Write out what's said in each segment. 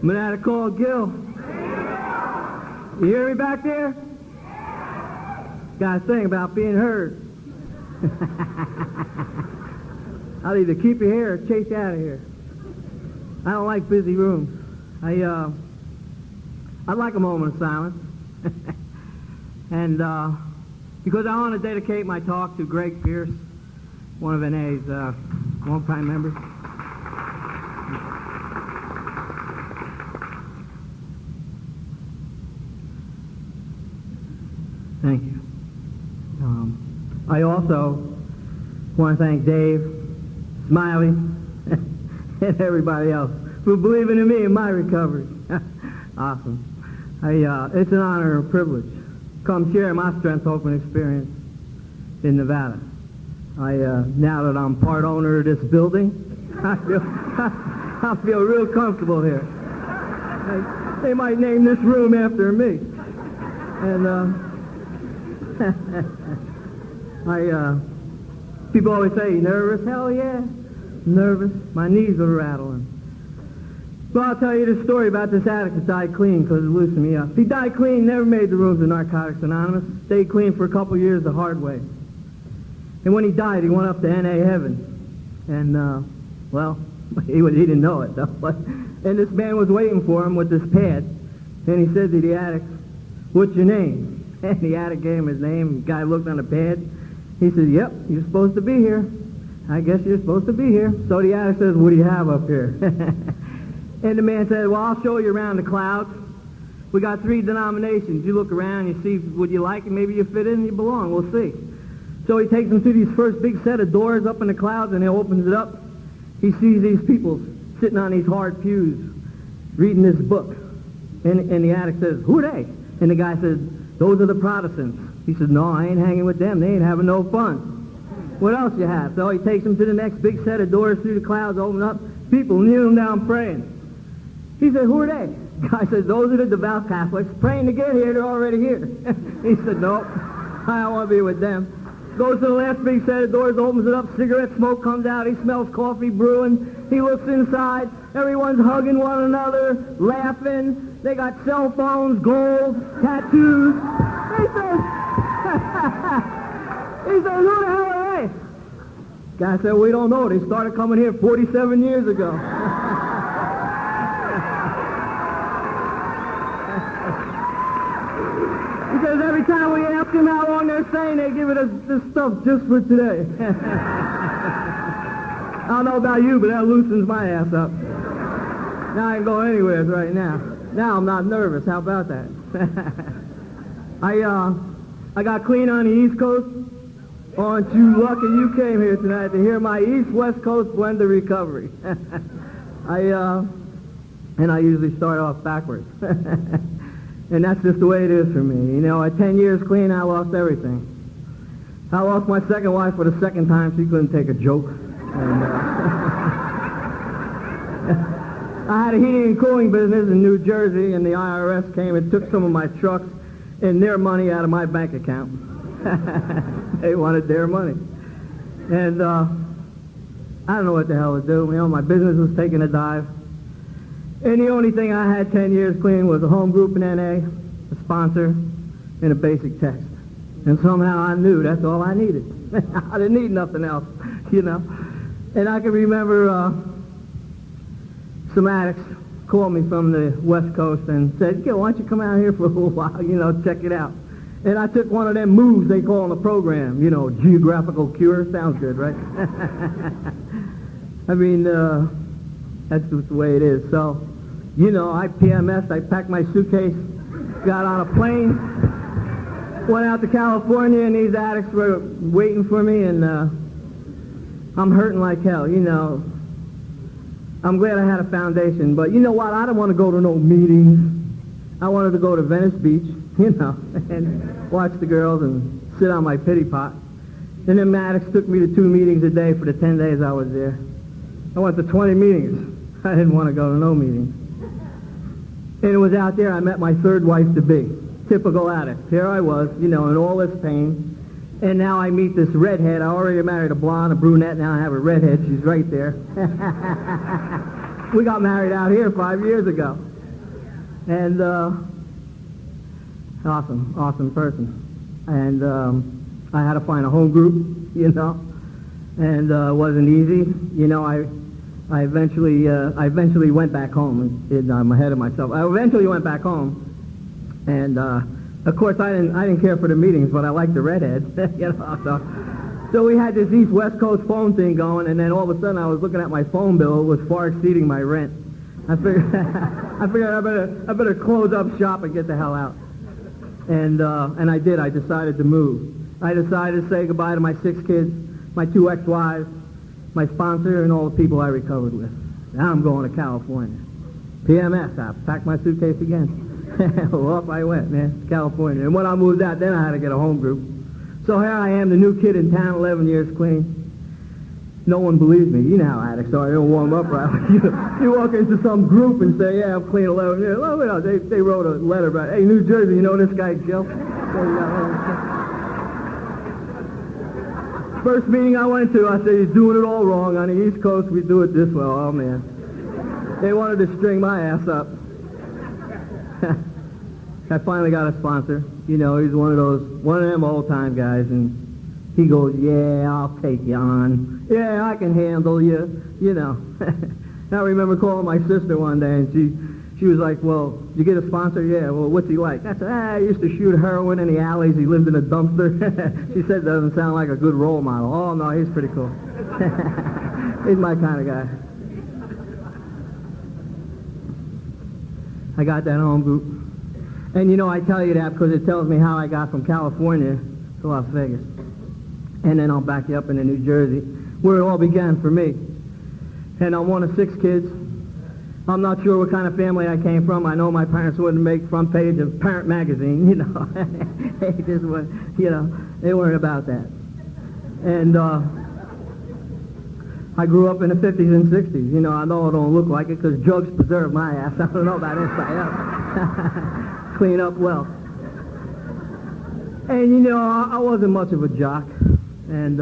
Man called GIL. You hear me back there? Got a thing about being heard. I'll either keep you here or chase you out of here. I don't like busy rooms. I'd like a moment of silence. And because I want to dedicate my talk to Greg Pierce, one of NA's longtime members. Thank you. I also want to thank Dave, Smiley, and everybody else for believing in me and my recovery. Awesome. It's an honor and a privilege to come share my strength, hope, and experience in Nevada. Now that I'm part owner of this building, I feel real comfortable here. They might name this room after me. And people always say, nervous? Hell yeah, nervous. My knees are rattling. Well, I'll tell you this story about this addict that died clean because it loosened me up. He died clean, never made the rooms of Narcotics Anonymous, stayed clean for a couple years the hard way. And when he died, he went up to NA heaven. And, well, he didn't know it, though. And this man was waiting for him with this pad. And he said to the addict, "What's your name?" And the addict gave him his name. The guy looked on the pad. He said, "Yep, you're supposed to be here. I guess you're supposed to be here." So the addict says, "What do you have up here?" And the man said, "Well, I'll show you around the clouds. We got 3 denominations. You look around, you see what you like, and maybe you fit in and you belong. We'll see." So he takes him to these first big set of doors up in the clouds, and he opens it up. He sees these people sitting on these hard pews reading this book. And the addict says, "Who are they?" And the guy says, "Those are the Protestants." He says, "No, I ain't hanging with them. They ain't having no fun." "What else you have?" So he takes him to the next big set of doors through the clouds, open up. People kneeling down praying. He said, "Who are they?" The guy says, "Those are the devout Catholics praying to get here. They're already here." He said, "No, I don't want to be with them." Goes to the last big set of doors, opens it up, cigarette smoke comes out, he smells coffee brewing, he looks inside, everyone's hugging one another, laughing, they got cell phones, gold, tattoos. He says, "Who the hell are they?" Guy said, "We don't know, they started coming here 47 years ago." He says every time we ask him how long they're staying, they give us this stuff just for today. I don't know about you, but that loosens my ass up. Now I can go anywhere right now. Now I'm not nervous. How about that? I got clean on the East Coast. Aren't you lucky you came here tonight to hear my East-West Coast blend of recovery? I usually start off backwards. And that's just the way it is for me. You know, at 10 years clean, I lost everything. I lost my second wife for the second time. She couldn't take a joke. And, I had a heating and cooling business in New Jersey, and the IRS came and took some of my trucks and their money out of my bank account. They wanted their money. And I don't know what the hell to do. You know, my business was taking a dive. And the only thing I had 10 years clean was a home group in NA, a sponsor, and a basic text. And somehow I knew that's all I needed. I didn't need nothing else, you know. And I can remember some addicts called me from the West Coast and said, "Gil, why don't you come out here for a little while, you know, check it out." And I took one of them moves they call in the program, you know, geographical cure. Sounds good, right? I mean, that's just the way it is. So, you know, I PMS'd, I packed my suitcase, got on a plane, went out to California, and these addicts were waiting for me, and I'm hurting like hell, you know. I'm glad I had a foundation, but you know what? I don't want to go to no meetings. I wanted to go to Venice Beach, you know, and watch the girls and sit on my pity pot. And then addicts took me to 2 meetings a day for the 10 days I was there. I went to 20 meetings. I didn't want to go to no meetings. And it was out there I met my third wife-to-be. Typical addict. Here I was, you know, in all this pain. And now I meet this redhead. I already married a blonde, a brunette. Now I have a redhead. She's right there. We got married out here 5 years ago. And awesome person. And I had to find a home group, you know, and it wasn't easy. You know, I eventually went back home. I'm ahead of myself. I eventually went back home, and of course I didn't care for the meetings, but I liked the redhead, you know. So we had this East-West Coast phone thing going, and then all of a sudden I was looking at my phone bill. It was far exceeding my rent. I figured I better close up shop and get the hell out. And I did. I decided to move. I decided to say goodbye to my 6 kids, my 2 ex-wives, my sponsor, and all the people I recovered with. Now I'm going to California. PMS. I packed my suitcase again. Off I went, man, to California. And when I moved out, then I had to get a home group. So here I am, the new kid in town, 11 years clean. No one believes me. You know how addicts are. They don't warm up right. You walk into some group and say, yeah, I'm clean 11 years. Oh, you know, they wrote a letter about, hey, New Jersey, you know this guy, GIL? First meeting I went to, I said, you're doing it all wrong. On the East Coast, we do it this way. Oh, man. They wanted to string my ass up. I finally got a sponsor. You know, he's one of them old-time guys, and he goes, yeah, I'll take you on. Yeah, I can handle you, you know. I remember calling my sister one day, and she was like, well, did you get a sponsor? Yeah, well, what's he like? I said, I used to shoot heroin in the alleys. He lived in a dumpster. She said, doesn't sound like a good role model. Oh, no, he's pretty cool. He's my kind of guy. I got that home group. And, you know, I tell you that because it tells me how I got from California to Las Vegas. And then I'll back you up into New Jersey, where it all began for me. And I'm one of 6 kids. I'm not sure what kind of family I came from. I know my parents wouldn't make front page of Parent magazine, you know. They just weren't, you know, they weren't about that. And I grew up in the 50s and 60s. You know, I know it don't look like it because drugs preserved my ass. I don't know about inside out. Clean up well. And, you know, I wasn't much of a jock. And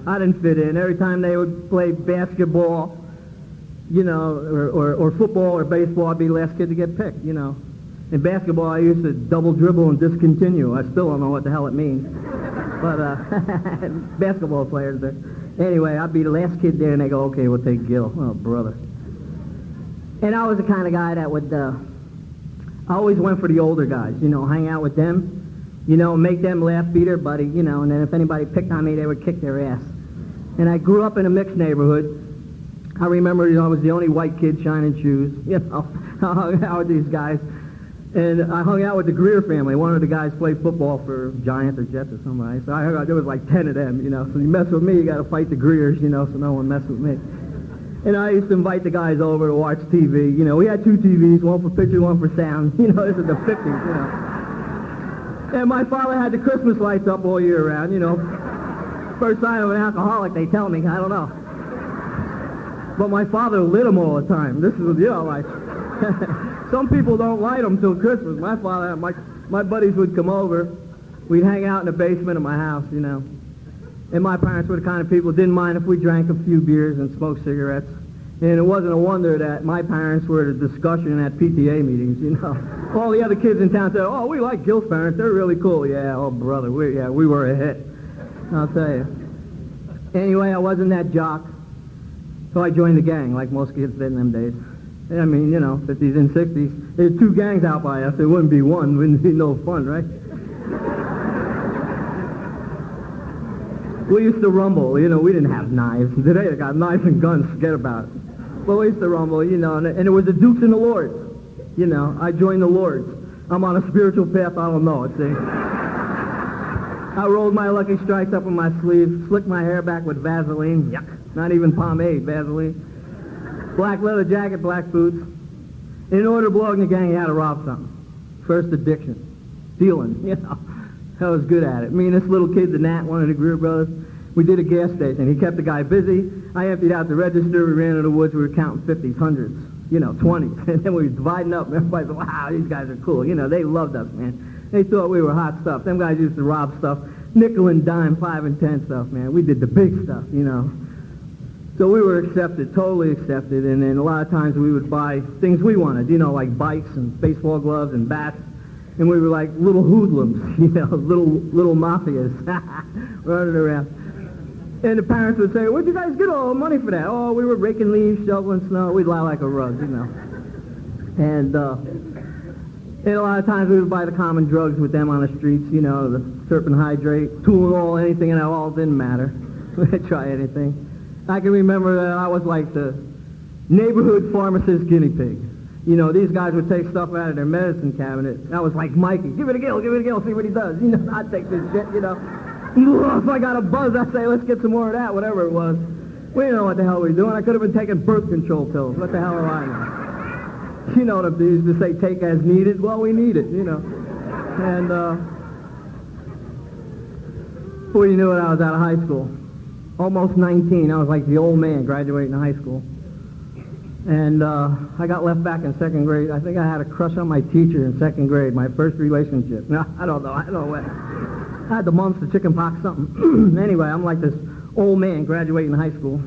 I didn't fit in. Every time they would play basketball, you know, or football or baseball, I'd be the last kid to get picked, you know. In basketball, I used to double dribble and discontinue. I still don't know what the hell it means. But basketball players, anyway, I'd be the last kid there, and they go, okay, we'll take GIL. Oh, brother. And I was the kind of guy that would, I always went for the older guys, you know, hang out with them. You know, make them laugh, be their buddy, you know, and then if anybody picked on me, they would kick their ass. And I grew up in a mixed neighborhood. I remember, you know, I was the only white kid shining shoes, you know. I hung out with these guys. And I hung out with the Greer family. One of the guys played football for Giants or Jets or somebody. So I hung out, there was like 10 of them, you know. So you mess with me, you got to fight the Greers, you know, so no one mess with me. And I used to invite the guys over to watch TV. You know, we had 2 TVs, one for picture, one for sound. You know, this is the 50s, you know. And my father had the Christmas lights up all year round, you know. First sign of an alcoholic, they tell me, I don't know. But my father lit them all the time. This is, you know, like, some people don't light them till Christmas. My father, my buddies would come over. We'd hang out in the basement of my house, you know. And my parents were the kind of people who didn't mind if we drank a few beers and smoked cigarettes. And it wasn't a wonder that my parents were the discussion at PTA meetings, you know. All the other kids in town said, oh, we like GIL's parents. They're really cool. Yeah, oh, brother, we were a hit. I'll tell you. Anyway, I wasn't that jock. So I joined the gang, like most kids did in them days. I mean, you know, 50s and 60s. There's 2 gangs out by us. There wouldn't be one. It wouldn't be no fun, right? We used to rumble. You know, we didn't have knives. Today they got knives and guns. Forget about it. But we used to rumble, you know, and it was the Dukes and the Lords. You know, I joined the Lords. I'm on a spiritual path. I don't know it, see? I rolled my Lucky Strikes up in my sleeve, slicked my hair back with Vaseline. Yuck. Not even pomade, Vaseline. Black leather jacket, black boots. In order to belong in the gang, you had to rob something. First addiction. Stealing, you know. I was good at it. Me and this little kid, the Nat, one of the Greer brothers, we did a gas station. He kept the guy busy. I emptied out the register. We ran into the woods. We were counting 50s, 100s, you know, 20s. And then we were dividing up. And everybody said, wow, these guys are cool. You know, they loved us, man. They thought we were hot stuff. Them guys used to rob stuff. Nickel and dime, 5 and 10 stuff, man. We did the big stuff, you know. So we were accepted, totally accepted, and then a lot of times we would buy things we wanted, you know, like bikes and baseball gloves and bats, and we were like little hoodlums, you know, little mafias running around. And the parents would say, where'd you guys get all the money for that? Oh, we were raking leaves, shoveling snow. We'd lie like a rug, you know. And a lot of times we would buy the common drugs with them on the streets, you know, the serpent hydrate, Tylenol, anything, and it all didn't matter. We'd try anything. I can remember that I was like the neighborhood pharmacist guinea pig. You know, these guys would take stuff out of their medicine cabinet. I was like Mikey, give it a GIL, see what he does. You know, I'd take this shit, you know. If I got a buzz, I'd say, let's get some more of that, whatever it was. We didn't know what the hell we were doing. I could have been taking birth control pills. What the hell do I know? You know, they used to say take as needed. Well, we need it, you know. And before you knew it, I was out of high school. Almost 19. I was like the old man graduating high school. And I got left back in second grade. I think I had a crush on my teacher in second grade, my first relationship. No, I don't know what. I had the mumps, the chicken pox, something. Anyway, I'm like this old man graduating high school.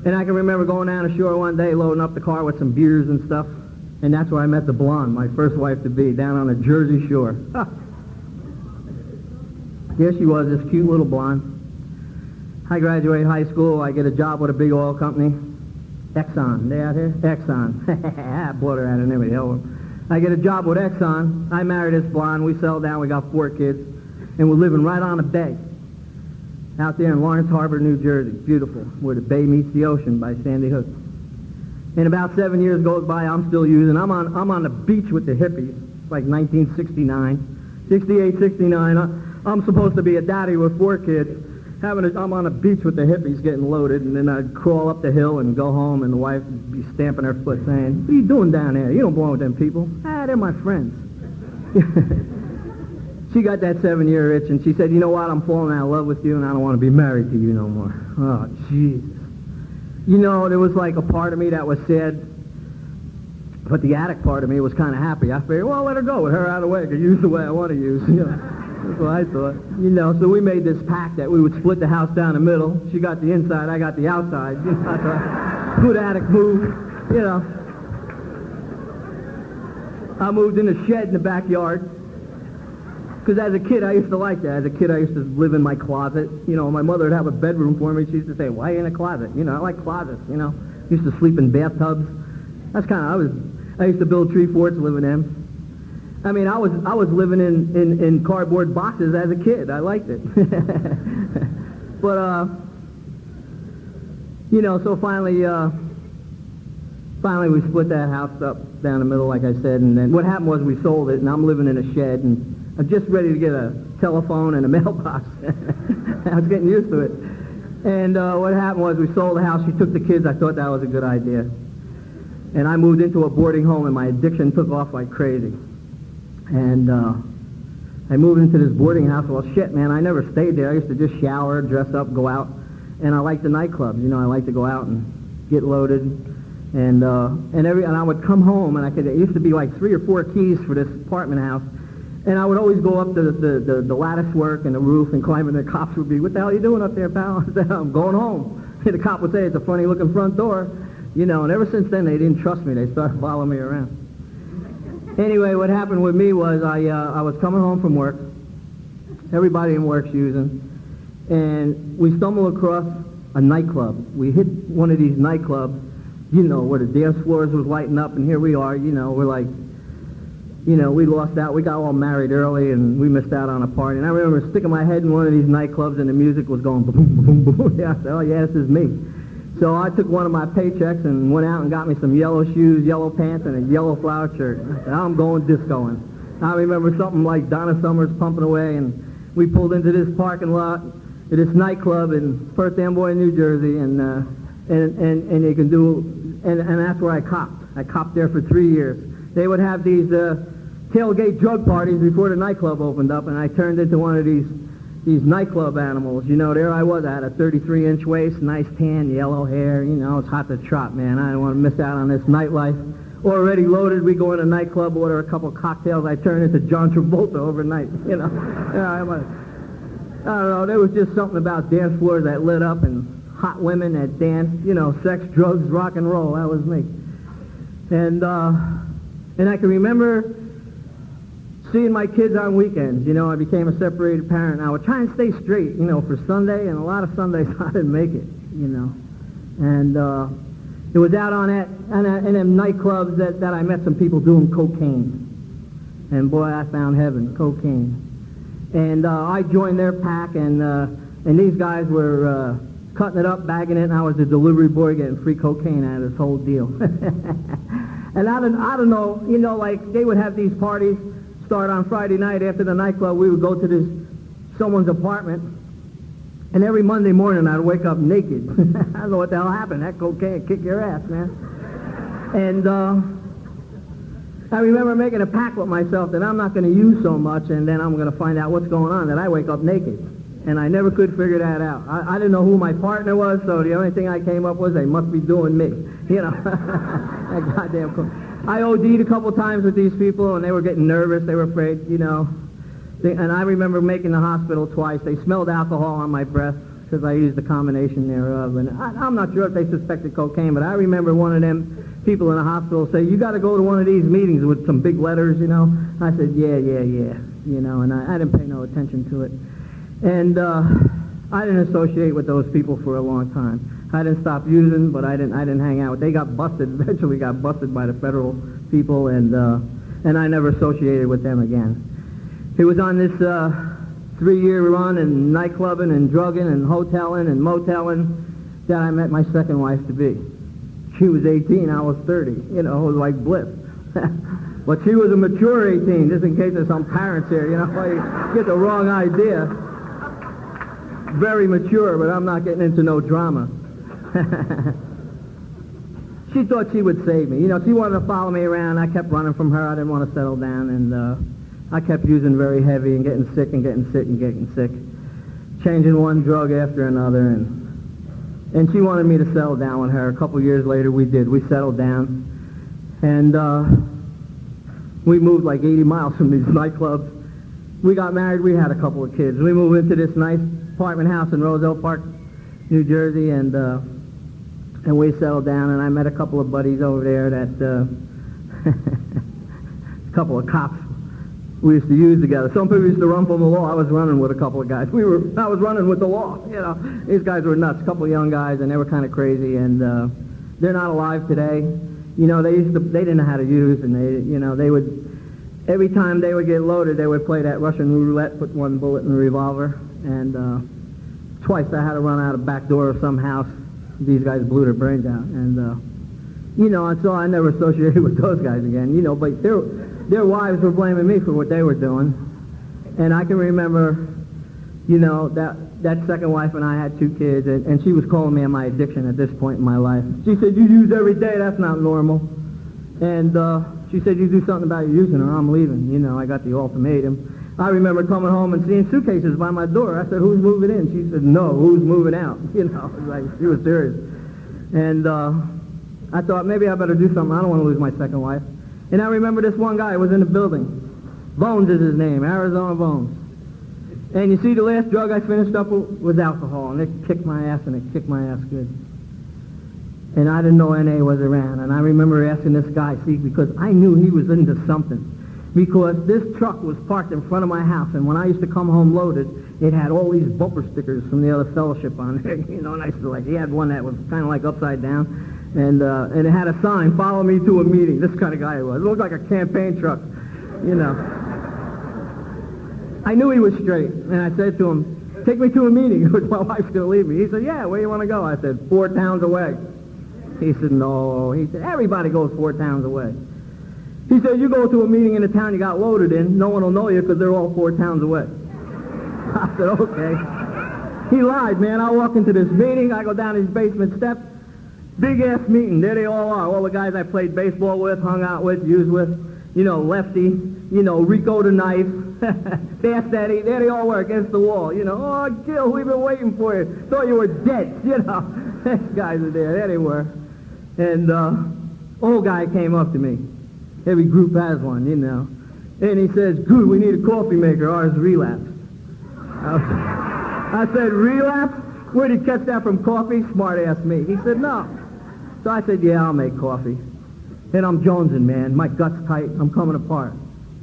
And I can remember going down the shore one day, loading up the car with some beers and stuff. And that's where I met the blonde, my first wife-to-be, down on the Jersey shore. Here she was, this cute little blonde. I graduate high school. I get a job with a big oil company. Exxon. They out here? Exxon. I bought her out of every hell. I get a job with Exxon. I marry this blonde. We settle down. We got 4 kids. And we're living right on a bay out there in Lawrence Harbor, New Jersey. Beautiful, where the bay meets the ocean by Sandy Hook. And about 7 years goes by, I'm still using. I'm on the beach with the hippies, like 1969, 68, 69. I'm supposed to be a daddy with 4 kids. I'm on a beach with the hippies getting loaded, and then I'd crawl up the hill and go home, and the wife would be stamping her foot saying, what are you doing down there? You don't belong with them people. They're my friends. She got that 7-year itch, and she said, you know what, I'm falling out of love with you, and I don't want to be married to you no more. Oh, Jesus. You know, there was like a part of me that was sad, but the addict part of me was kind of happy. I figured, well, let her go. With her out of the way, I could use the way I want to use. You know, that's what I thought. You know, so we made this pact that we would split the house down the middle. She got the inside, I got the outside. You know, that's a good addict move, you know. I moved in a shed in the backyard. Because as a kid, I used to like that. As a kid, I used to live in my closet. You know, my mother would have a bedroom for me. She used to say, why are you in a closet? You know, I like closets, you know. Used to sleep in bathtubs. That's kind of, I used to build tree forts, live in them. I mean, I was living in cardboard boxes as a kid. I liked it. But, you know, so finally we split that house up down the middle, like I said. And then what happened was we sold it, and I'm living in a shed, and I'm just ready to get a telephone and a mailbox. I was getting used to it. And what happened was we sold the house. She took the kids. I thought that was a good idea. And I moved into a boarding home, and my addiction took off like crazy. And I moved into this boarding house. Well, shit, man, I never stayed there. I used to just shower, dress up, go out. And I liked the nightclubs. You know, I like to go out and get loaded. And I would come home, and it used to be like 3 or 4 keys for this apartment house. And I would always go up to the lattice work and the roof and climb, and the cops would be, what the hell are you doing up there, pal? I said, I'm going home. And the cop would say, it's a funny-looking front door. You know, and ever since then, they didn't trust me. They started following me around. Anyway, what happened with me was I was coming home from work. Everybody in work's using. And we stumbled across a nightclub. We hit one of these nightclubs, you know, where the dance floors was lighting up, and here we are, you know, we're like, you know, we lost out. We got all married early, and we missed out on a party. And I remember sticking my head in one of these nightclubs, and the music was going boom, boom, boom, boom. Yeah, I said, oh, yeah, this is me. So I took one of my paychecks and went out and got me some yellow shoes, yellow pants, and a yellow flowered shirt. I said, I'm going discoing. I remember something like Donna Summers pumping away, and we pulled into this parking lot at this nightclub in Perth Amboy, New Jersey, and you can do, and that's where I copped. I copped there for 3 years. They would have these tailgate drug parties before the nightclub opened up, and I turned into one of these nightclub animals. You know, there I was. I had a 33-inch waist, nice tan, yellow hair. You know, it's hot to trot, man. I didn't want to miss out on this nightlife. Already loaded, we go in a nightclub, order a couple cocktails. I turned into John Travolta overnight, you know. I don't know, there was just something about dance floors that lit up, and hot women that danced, you know, sex, drugs, rock and roll. That was me. And I can remember seeing my kids on weekends. You know, I became a separated parent. I would try and stay straight, you know, for Sunday, and a lot of Sundays I didn't make it, you know. And it was out on that, in them nightclubs that I met some people doing cocaine. And boy, I found heaven, cocaine. And I joined their pack, and these guys were cutting it up, bagging it, and I was the delivery boy getting free cocaine out of this whole deal. And I don't know, you know, like they would have these parties start on Friday night after the nightclub. We would go to someone's apartment, and every Monday morning I'd wake up naked. I don't know what the hell happened. That cocaine kick your ass, man. And I remember making a pact with myself that I'm not going to use so much, and then I'm going to find out what's going on, that I wake up naked. And I never could figure that out. I didn't know who my partner was, so the only thing I came up with was they must be doing me. You know, that goddamn cool. I OD'd a couple times with these people, and they were getting nervous. They were afraid, you know. And I remember making the hospital twice. They smelled alcohol on my breath because I used the combination thereof. And I'm not sure if they suspected cocaine, but I remember one of them people in the hospital say, "You got to go to one of these meetings with some big letters, you know." I said, yeah, you know, and I didn't pay no attention to it. And I didn't associate with those people for a long time. I didn't stop using, but I didn't hang out. They got busted, eventually got busted by the federal people, and I never associated with them again. It was on this 3-year run in nightclubbing and drugging and hoteling and moteling that I met my second wife to be. She was 18, I was 30. You know, it was like bliss. But she was a mature 18, just in case there's some parents here, you know, you get the wrong idea. Very mature, but I'm not getting into no drama. She thought she would save me. You know, she wanted to follow me around. I kept running from her. I didn't want to settle down, and I kept using very heavy and getting sick and getting sick and getting sick, changing one drug after another, and she wanted me to settle down with her. A couple years later, we did. We settled down, and we moved like 80 miles from these nightclubs. We got married. We had a couple of kids. We moved into this nice apartment house in Roselle Park, New Jersey, and we settled down, and I met a couple of buddies over there that, a couple of cops we used to use together. Some people used to run from the law. I was running with a couple of guys. I was running with the law, you know. These guys were nuts, a couple of young guys, and they were kind of crazy, and they're not alive today. You know, they didn't know how to use, and they would, every time they would get loaded, they would play that Russian roulette, put one bullet in the revolver, and twice I had to run out a back door of some house. These guys blew their brains out, and you know, and so I never associated with those guys again. You know, but their wives were blaming me for what they were doing, and I can remember, you know, that second wife and I had 2 kids, and she was calling me on my addiction at this point in my life. She said, "You use every day. That's not normal," and she said, "You do something about your using, or I'm leaving." You know, I got the ultimatum. I remember coming home and seeing suitcases by my door. I said, "Who's moving in?" She said, "No, who's moving out?" You know, like, she was serious. And I thought, maybe I better do something. I don't want to lose my second wife. And I remember this one guy was in the building. Bones is his name, Arizona Bones. And you see, the last drug I finished up with was alcohol, and it kicked my ass, and it kicked my ass good. And I didn't know N.A. was around. And I remember asking this guy, see, because I knew he was into something. Because this truck was parked in front of my house, and when I used to come home loaded, it had all these bumper stickers from the other fellowship on there, you know, and I used to, like, he had one that was kind of like upside down, and it had a sign, "Follow me to a meeting." This kind of guy he was. It looked like a campaign truck, you know. I knew he was straight, and I said to him, "Take me to a meeting, because my wife's going to leave me." He said, "Yeah, where do you want to go?" I said, 4 towns away. He said, "No." He said, "Everybody goes 4 towns away." He said, "You go to a meeting in the town you got loaded in, no one will know you because they're all 4 towns away." I said, "Okay." He lied, man. I walk into this meeting, I go down his basement steps, big-ass meeting. There they all are. All the guys I played baseball with, hung out with, used with, you know, Lefty, you know, Rico the Knife, Fast Eddie. There they all were against the wall. You know, "Oh, Gil, we've been waiting for you. Thought you were dead." You know, these guys are there. There they were. And old guy came up to me. Every group has one, you know. And he says, "Good, we need a coffee maker. Ours relapsed." I said, "Relapse? Where'd you catch that from, coffee? Smart ass me. He said, no. So I said, yeah, I'll make coffee. And I'm jonesing, man. My gut's tight. I'm coming apart.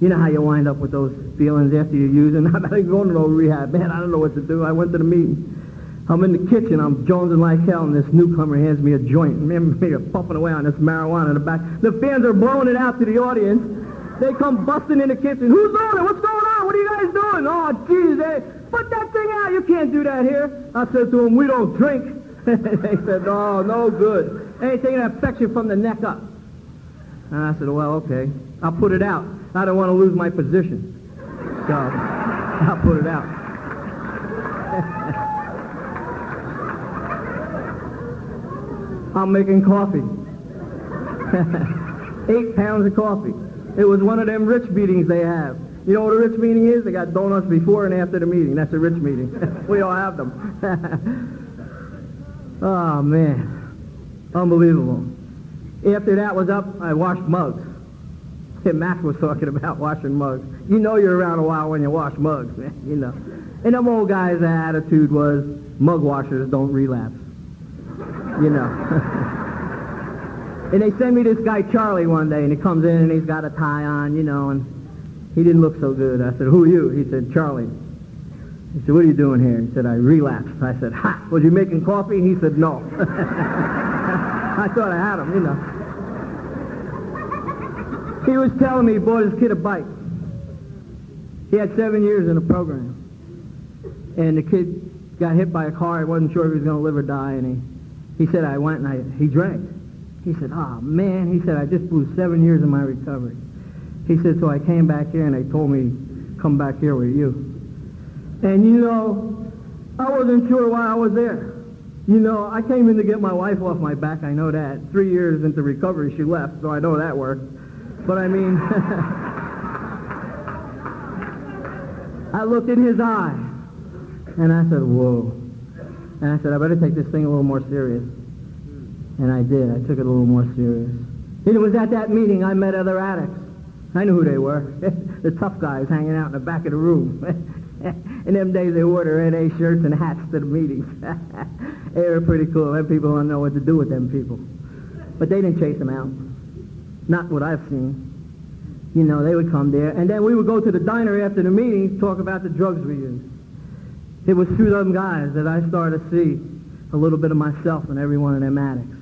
You know how you wind up with those feelings after you're using? I'm not even going to no rehab. Man, I don't know what to do. I went to the meeting. I'm in the kitchen. I'm jonesing like hell, and this newcomer hands me a joint. Remember me puffing away on this marijuana in the back. The fans are blowing it out to the audience. They come busting in the kitchen. Who's doing it? What's going on? What are you guys doing? Oh, geez, put that thing out. You can't do that here. I said to them, we don't drink. They said, oh, no good. Anything that affects you from the neck up. And I said, well, okay. I'll put it out. I don't want to lose my position. So I'll put it out. I'm making coffee. 8 pounds of coffee. It was one of them rich meetings they have. You know what a rich meeting is? They got donuts before and after the meeting. That's a rich meeting. We don't have them. Oh, man. Unbelievable. After that was up, I washed mugs. And Max was talking about washing mugs. You know you're around a while when you wash mugs, man. You know. And them old guys' attitude was, mug washers don't relapse. You know. And they send me this guy Charlie one day, and he comes in and he's got a tie on, you know, and he didn't look so good. I said, who are you? He said, Charlie. He said, what are you doing here? He said, I relapsed. I said, ha, was you making coffee? He said, no. I thought I had him, you know. He was telling me he bought his kid a bike. He had 7 years in the program. And the kid got hit by a car. He wasn't sure if he was going to live or die, and he said, I went and he drank. He said, oh, man. He said, I just blew 7 years of my recovery. He said, so I came back here, and they told me, come back here with you. And, you know, I wasn't sure why I was there. You know, I came in to get my wife off my back. I know that. 3 years into recovery, she left, so I know that worked. But, I mean, I looked in his eye, and I said, whoa. And I said, I better take this thing a little more serious. And I did. I took it a little more serious. And it was at that meeting I met other addicts. I knew who they were. The tough guys hanging out in the back of the room. In them days, they wore their NA shirts and hats to the meetings. They were pretty cool. Them people don't know what to do with them people. But they didn't chase them out. Not what I've seen. You know, they would come there. And then we would go to the diner after the meeting, talk about the drugs we used. It was through them guys that I started to see a little bit of myself in every one of them addicts.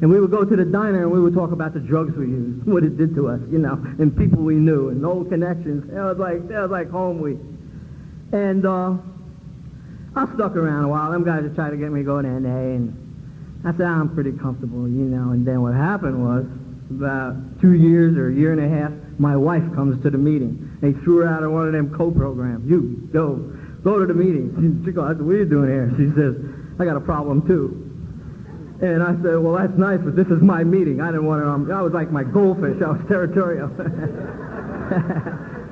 And we would go to the diner and we would talk about the drugs we used, what it did to us, you know, and people we knew, and old connections. It was like home week. And I stuck around a while. Them guys would try to get me to go to NA, and I said, I'm pretty comfortable, you know. And then what happened was, about 2 years or a year and a half, my wife comes to the meeting. They threw her out of one of them co-programs. You go to the meeting. She goes, I said, what are you doing here? She says, I got a problem too. And I said, well, that's nice, but this is my meeting. I didn't want to, I was like my goldfish. I was territorial.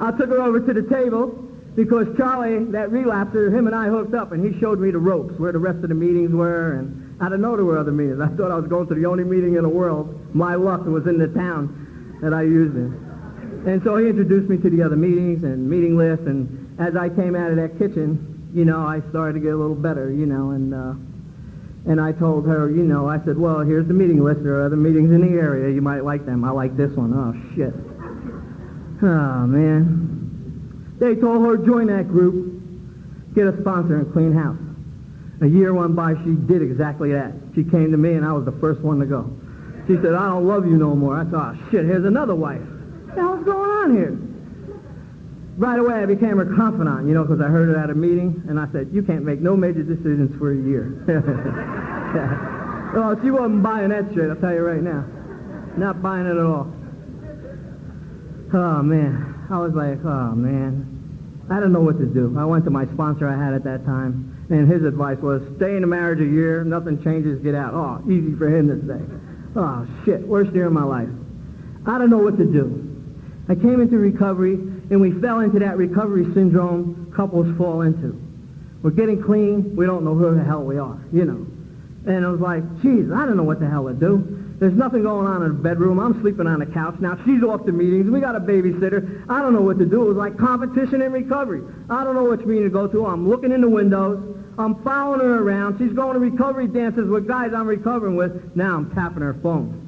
I took her over to the table because Charlie, that relapser, him and I hooked up, and he showed me the ropes, where the rest of the meetings were, and I didn't know there were other meetings. I thought I was going to the only meeting in the world. My luck was in the town that I used in. And so he introduced me to the other meetings and meeting lists, and as I came out of that kitchen, you know, I started to get a little better, you know, and I told her, you know, I said, well, here's the meeting list. There are other meetings in the area. You might like them. I like this one. Oh, shit. Oh, man. They told her, join that group, get a sponsor, and clean house. A year went by. She did exactly that. She came to me, and I was the first one to go. She said, I don't love you no more. I thought, oh, shit, here's another wife. What the hell's going on here? Right away, I became her confidant, you know, because I heard it at a meeting, and I said, you can't make no major decisions for a year. Well, she wasn't buying that shit, I'll tell you right now. Not buying it at all. Oh, man. I was like, oh, man. I didn't know what to do. I went to my sponsor I had at that time, and his advice was, stay in the marriage a year, nothing changes, get out. Oh, easy for him to say. Oh, shit, worst year of my life. I don't know what to do. I came into recovery, and we fell into that recovery syndrome couples fall into. We're getting clean, we don't know who the hell we are, you know. And I was like, geez, I don't know what the hell to do. There's nothing going on in the bedroom. I'm sleeping on the couch. Now, she's off to meetings. We got a babysitter. I don't know what to do. It was like competition in recovery. I don't know which meeting to go to. I'm looking in the windows. I'm following her around. She's going to recovery dances with guys I'm recovering with. Now I'm tapping her phone.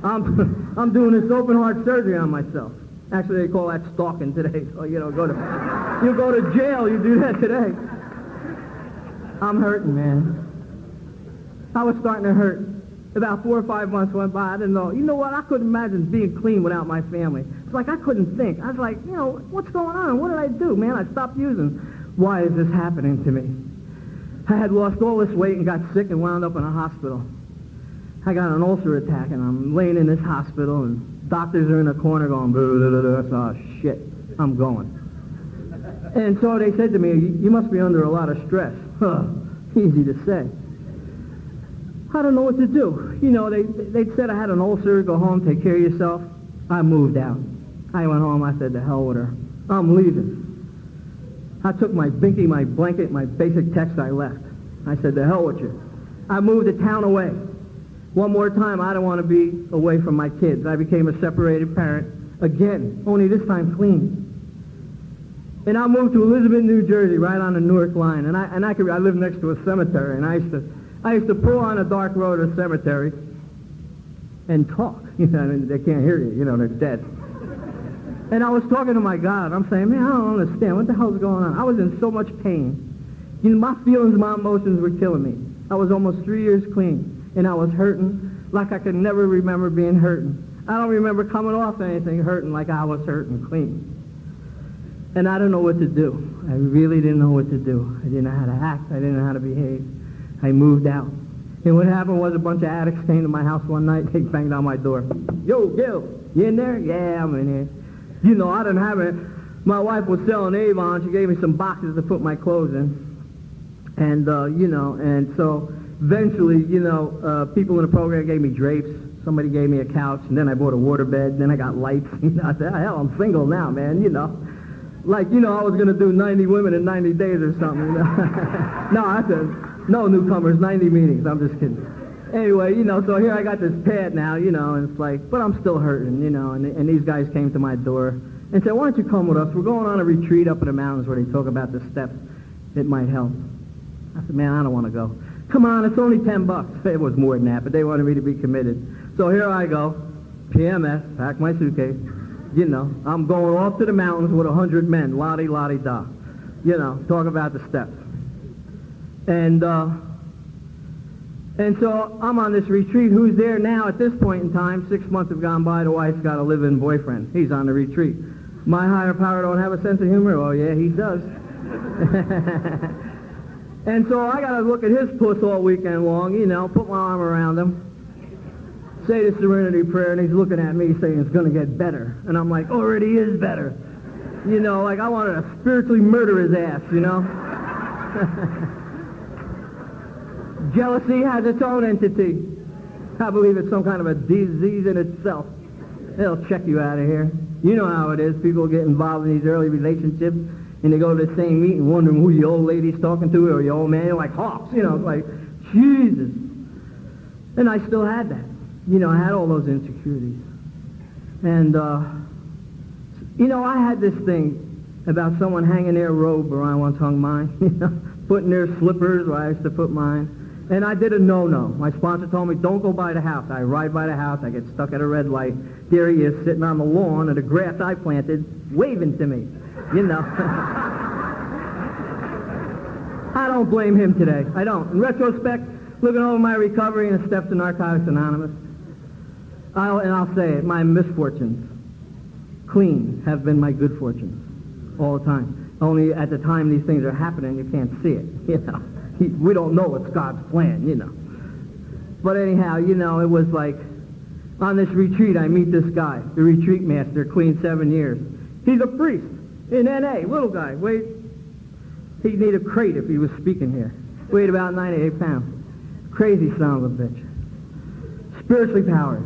I'm doing this open heart surgery on myself. Actually, they call that stalking today. So, you go to jail. You do that today. I'm hurting, man. I was starting to hurt. About 4 or 5 months went by. I didn't know. You know what? I couldn't imagine being clean without my family. It's like I couldn't think. I was like, what's going on? What did I do, man? I stopped using. Why is this happening to me? I had lost all this weight and got sick and wound up in a hospital. I got an ulcer attack, and I'm laying in this hospital, and doctors are in the corner going, oh, shit, I'm going. And so they said to me, you must be under a lot of stress. Easy to say. I don't know what to do. They said I had an ulcer, go home, take care of yourself. I moved out. I went home, I said, to hell with her. I'm leaving. I took my binky, my blanket, my basic text, I left. I said, to hell with you. I moved a town away. One more time, I don't want to be away from my kids. I became a separated parent again, only this time clean. And I moved to Elizabeth, New Jersey, right on the Newark line. And I lived next to a cemetery, and I used to pull on a dark road to the cemetery and talk. They can't hear you. They're dead. And I was talking to my God. I'm saying, man, I don't understand. What the hell's going on? I was in so much pain. My feelings, my emotions were killing me. I was almost 3 years clean, and I was hurting like I could never remember being hurting. I don't remember coming off anything hurting like I was hurting clean. And I don't know what to do. I really didn't know what to do. I didn't know how to act. I didn't know how to behave. I moved out. And what happened was a bunch of addicts came to my house one night. They banged on my door. Yo, Gil, you in there? Yeah, I'm in here. I didn't have it. My wife was selling Avon. She gave me some boxes to put my clothes in. And, and so eventually, people in the program gave me drapes. Somebody gave me a couch. And then I bought a waterbed. Then I got lights. I said, hell, I'm single now, man, Like, I was going to do 90 women in 90 days or something, No, I said... No newcomers, 90 meetings. I'm just kidding. Anyway, so here I got this pad now, and it's like, but I'm still hurting, and these guys came to my door and said, why don't you come with us? We're going on a retreat up in the mountains where they talk about the steps. It might help. I said, man, I don't want to go. Come on, it's only $10. It was more than that, but they wanted me to be committed. So here I go, PMS, pack my suitcase. I'm going off to the mountains with 100 men, la-di-la-di-da. Talk about the steps. And so I'm on this retreat. Who's there now at this point in time? 6 months have gone by. The wife's got a live-in boyfriend. He's on the retreat. My higher power don't have a sense of humor? Oh, yeah, he does. And so I got to look at his puss all weekend long, put my arm around him, say the serenity prayer, and he's looking at me saying it's going to get better. And I'm like, already is better. Like I wanted to spiritually murder his ass, Jealousy has its own entity. I believe it's some kind of a disease in itself. It'll check you out of here. You know how it is. People get involved in these early relationships, and they go to the same meeting wondering who the old lady's talking to or the old man. They're like hawks, it's like, Jesus. And I still had that. I had all those insecurities. And, I had this thing about someone hanging their robe around one's hung mine, putting their slippers where I used to put mine. And I did a no-no. My sponsor told me, don't go by the house. I ride by the house. I get stuck at a red light. There he is sitting on the lawn of the grass I planted, waving to me. I don't blame him today. I don't. In retrospect, looking over my recovery and the steps to Narcotics Anonymous, I'll say it, my misfortunes, clean, have been my good fortunes all the time. Only at the time these things are happening, you can't see it, We don't know it's God's plan, But anyhow, it was like, on this retreat, I meet this guy, the retreat master, clean 7 years. He's a priest in N.A., little guy. He'd need a crate if he was speaking here. Weighed about 98 pounds. Crazy son of a bitch. Spiritually powered.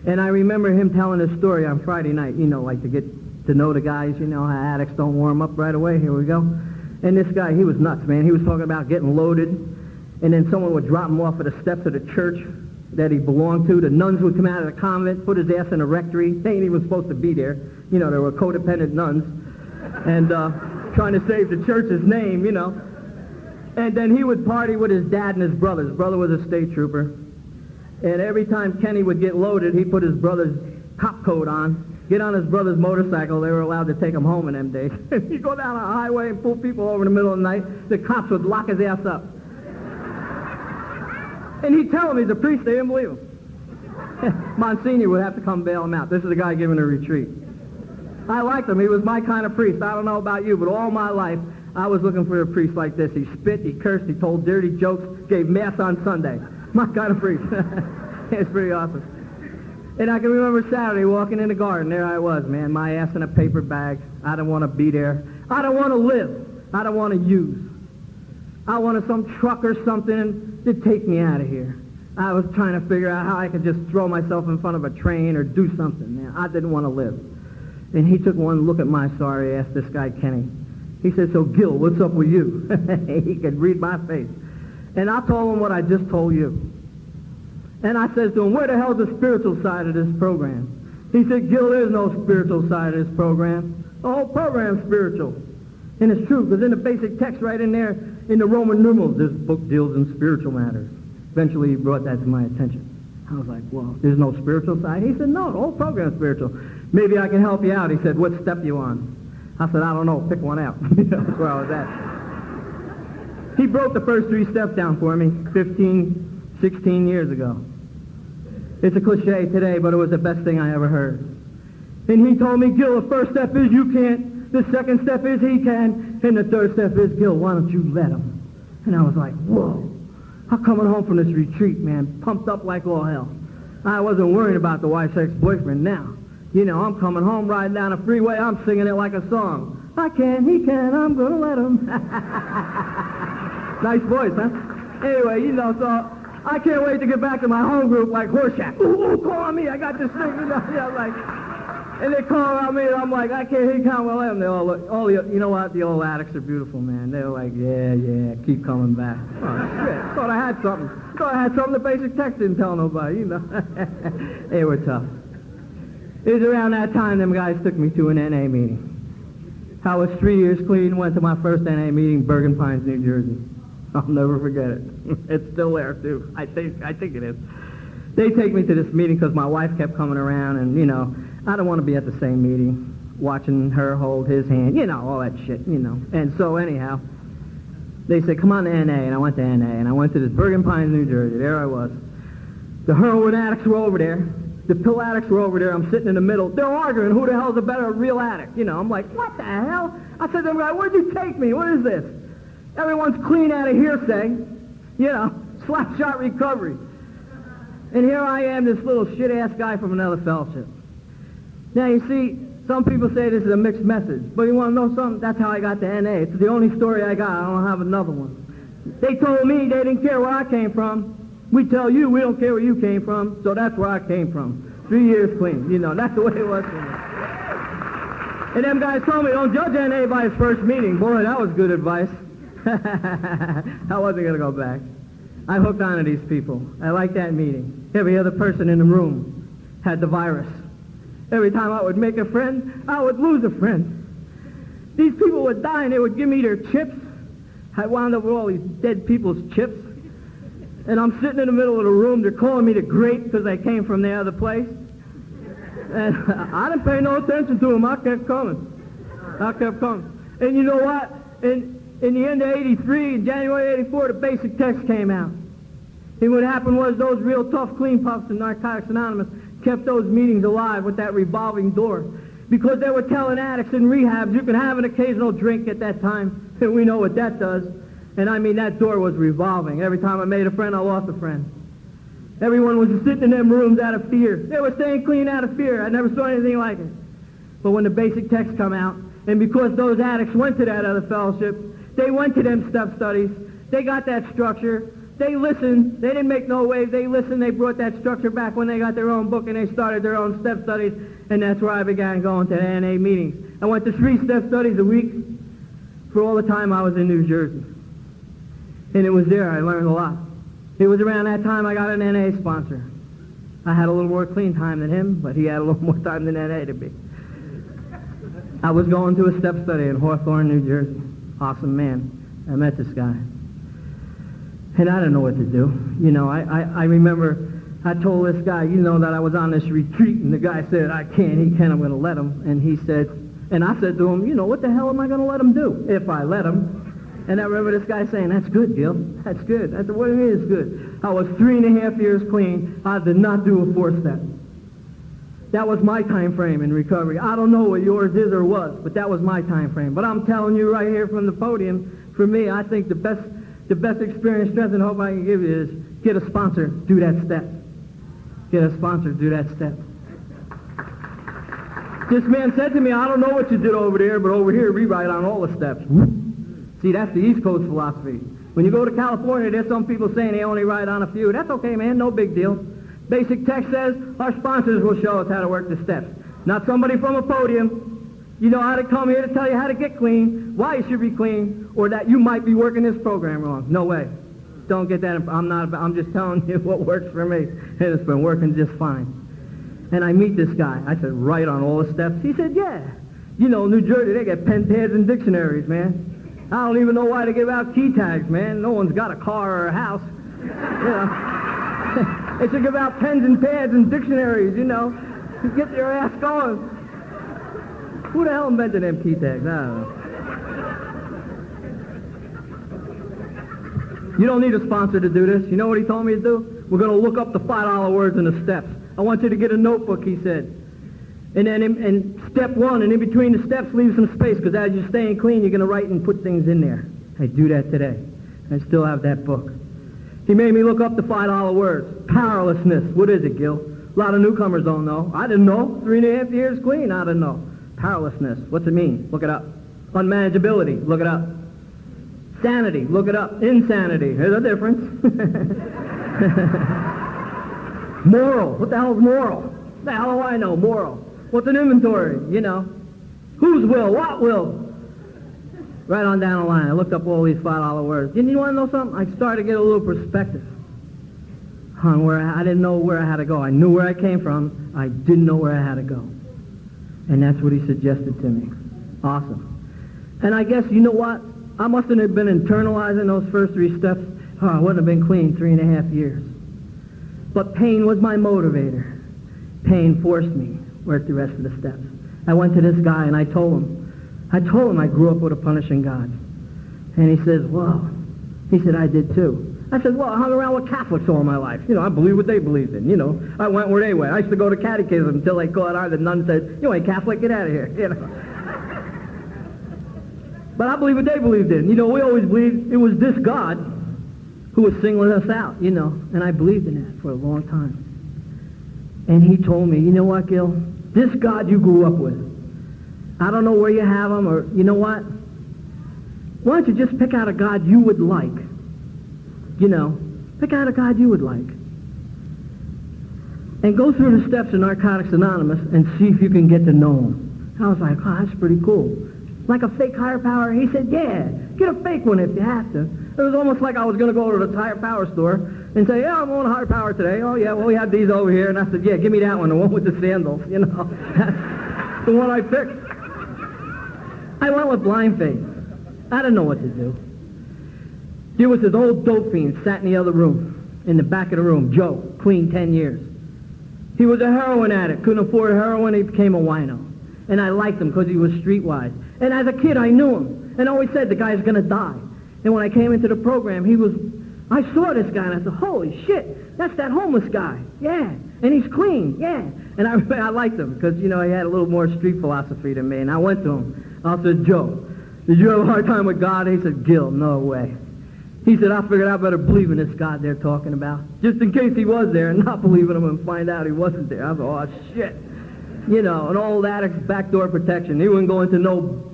And I remember him telling a story on Friday night, like to get to know the guys, how addicts don't warm up right away. Here we go. And this guy, he was nuts, man. He was talking about getting loaded, and then someone would drop him off at the steps of the church, that he belonged to. The nuns would come out of the convent, put his ass in a rectory. They ain't even supposed to be there. You know, they were codependent nuns. And trying to save the church's name, you know. And then he would party with his dad and his brother. His brother was a state trooper. And every time Kenny would get loaded, he'd put his brother's cop coat on, get on his brother's motorcycle. They were allowed to take him home in them days. He'd go down a highway and pull people over in the middle of the night. The cops would lock his ass up. And he'd tell them he's a priest. They didn't believe him. Monsignor would have to come bail him out. This is the guy giving a retreat. I liked him. He was my kind of priest. I don't know about you, but all my life, I was looking for a priest like this. He spit, he cursed, he told dirty jokes, gave mass on Sunday. My kind of priest. It's pretty awesome. And I can remember Saturday walking in the garden. There I was, man, my ass in a paper bag. I don't want to be there. I don't want to live. I don't want to use. I wanted some truck or something to take me out of here. I was trying to figure out how I could just throw myself in front of a train or do something, man. I didn't want to live. And he took one look at my sorry ass, this guy Kenny. He said, so Gil, what's up with you? He could read my face. And I told him what I just told you. And I said to him, where the hell's the spiritual side of this program? He said, Gil, there's no spiritual side of this program. The whole program's spiritual. And it's true, because in the basic text right in there, in the Roman numerals, this book deals in spiritual matters. Eventually he brought that to my attention. I was like, well, there's no spiritual side? He said, no, the whole program's spiritual. Maybe I can help you out. He said, what step you on? I said, I don't know, pick one out. That's where I was at. He broke the first 3 steps down for me 15, 16 years ago. It's a cliche today, but it was the best thing I ever heard. And he told me, Gil, the first step is you can't, the second step is he can, and the third step is, Gil, why don't you let him? And I was like, whoa. I'm coming home from this retreat, man, pumped up like all hell. I wasn't worried about the wife's ex-boyfriend now. You know, I'm coming home, riding down the freeway, I'm singing it like a song. I can, he can, I'm gonna let him. Nice voice, huh? Anyway, you know, so I can't wait to get back to my home group like Horseshack. Ooh, call on me, I got this thing, you know, yeah, like, and they call on me, and I'm like, I can't, he can't, well, let him. They all look, you know what, the old addicts are beautiful, man. They're like, yeah, keep coming back. Oh, shit, thought I had something. The basic text didn't tell nobody, you know. They were tough. It was around that time them guys took me to an NA meeting. I was 3 years clean, went to my first NA meeting, Bergen Pines, New Jersey. I'll never forget it. It's still there, too. I think it is. They take me to this meeting because my wife kept coming around, and, you know, I don't want to be at the same meeting, watching her hold his hand, you know, all that shit, you know. And so, anyhow, they said, come on to NA, and I went to NA, and I went to this Bergen Pines, New Jersey. There I was. The heroin addicts were over there. The pill addicts were over there. I'm sitting in the middle. They're arguing who the hell's a better real addict. You know, I'm like, what the hell? I said to them, where'd you take me? What is this? Everyone's clean out of hearsay. You know, slap shot recovery. And here I am, this little shit-ass guy from another fellowship. Now, you see, some people say this is a mixed message. But you want to know something? That's how I got to NA. It's the only story I got. I don't have another one. They told me they didn't care where I came from. We tell you we don't care where you came from, so that's where I came from. 3 years clean. You know, that's the way it was for me. And them guys told me, don't judge NA by his first meeting. Boy, that was good advice. I wasn't going to go back. I hooked on to these people. I liked that meeting. Every other person in the room had the virus. Every time I would make a friend, I would lose a friend. These people would die, and they would give me their chips. I wound up with all these dead people's chips. And I'm sitting in the middle of the room. They're calling me the Great because I came from the other place. And I didn't pay no attention to them. I kept coming. And you know what? In the end of 83, in January 84, the basic text came out. And what happened was those real tough clean puffs in Narcotics Anonymous kept those meetings alive with that revolving door. Because they were telling addicts in rehabs, you can have an occasional drink at that time. And we know what that does. And I mean, that door was revolving. Every time I made a friend, I lost a friend. Everyone was sitting in them rooms out of fear. They were staying clean out of fear. I never saw anything like it. But when the basic text come out, and because those addicts went to that other fellowship, they went to them step studies, they got that structure, they listened, they didn't make no waves, they listened, they brought that structure back when they got their own book and they started their own step studies, and that's where I began going to the NA meetings. I went to 3 step studies a week for all the time I was in New Jersey. And it was there I learned a lot. It was around that time I got an NA sponsor. I had a little more clean time than him, but he had a little more time than NA to be. I was going to a step study in Hawthorne, New Jersey. Awesome man. I met this guy. And I didn't know what to do. You know, I remember I told this guy, you know, that I was on this retreat, and the guy said, I can't, he can't, I'm going to let him. And he said, and I said to him, you know, what the hell am I going to let him do if I let him? And I remember this guy saying, that's good, Gil. That's good. I said, what do you mean it's good? I was 3.5 years clean. I did not do a 4-step. That was my time frame in recovery. I don't know what yours is or was, but that was my time frame. But I'm telling you right here from the podium, for me, I think the best experience, strength, and hope I can give you is get a sponsor, do that step. Get a sponsor, do that step. This man said to me, I don't know what you did over there, but over here we write on all the steps. See, that's the East Coast philosophy. When you go to California, there's some people saying they only write on a few. That's okay, man, no big deal. Basic text says our sponsors will show us how to work the steps. Not somebody from a podium. You know how to come here to tell you how to get clean, why you should be clean, or that you might be working this program wrong. No way. Don't get that. I'm just telling you what works for me. And it's been working just fine. And I meet this guy. I said, write on all the steps. He said, yeah. You know, New Jersey, they get pen pads and dictionaries, man. I don't even know why they give out key tags, man. No one's got a car or a house. You know. They should give out pens and pads and dictionaries, you know. Just get your ass going. Who the hell invented them key tags? I don't know. You don't need a sponsor to do this. You know what he told me to do? We're going to look up the $5 words in the steps. I want you to get a notebook, he said. And then in step 1, and in between the steps, leave some space, because as you're staying clean, you're going to write and put things in there. I do that today. I still have that book. He made me look up the $5 words. Powerlessness. What is it, Gil? A lot of newcomers don't know. I didn't know. 3.5 years clean, I didn't know. Powerlessness. What's it mean? Look it up. Unmanageability. Look it up. Sanity. Look it up. Insanity. There's a difference. Moral. What the hell is moral? What the hell do I know? Moral. What's an inventory? You know. Whose will? What will? Right on down the line. I looked up all these $5 words. And you want to know something? I started to get a little perspective on where I didn't know where I had to go. I knew where I came from. I didn't know where I had to go. And that's what he suggested to me. Awesome. And I guess, you know what? I mustn't have been internalizing those first 3 steps. Oh, I wouldn't have been clean 3.5 years. But pain was my motivator. Pain forced me to work the rest of the steps. I went to this guy and I told him I grew up with a punishing God. And he says, well, he said, I did too. I said, well, I hung around with Catholics all my life. You know, I believed what they believed in. You know, I went where they went. I used to go to catechism until they caught on. The nun said, you ain't Catholic, get out of here. You know. But I believe what they believed in. You know, we always believed it was this God who was singling us out, you know. And I believed in that for a long time. And he told me, you know what, Gil? This God you grew up with, I don't know where you have him, or you know what? Why don't you just pick out a God you would like? You know, pick out a God you would like. And go through the steps of Narcotics Anonymous and see if you can get to know him. I was like, oh, that's pretty cool. Like a fake higher power? He said, yeah, get a fake one if you have to. It was almost like I was going to go to the higher power store and say, yeah, I'm on a higher power today. Oh, yeah, well, we have these over here. And I said, yeah, give me that one, the one with the sandals, you know. That's the one I picked. I went with blind faith. I didn't know what to do. There was this old dope fiend sat in the other room, in the back of the room, Joe, clean 10 years. He was a heroin addict, couldn't afford heroin, he became a wino. And I liked him because he was streetwise. And as a kid, I knew him. And always said, the guy's going to die. And when I came into the program, I saw this guy, and I said, holy shit, that's that homeless guy. Yeah. And he's clean. Yeah. And I liked him because, you know, he had a little more street philosophy than me. And I went to him. I said, Joe, did you have a hard time with God? He said, Gil, no way. He said, I figured I better believe in this God they're talking about. Just in case he was there and not believe in him and find out he wasn't there. I thought, oh, shit. You know, an old addict's backdoor protection. He wouldn't go into no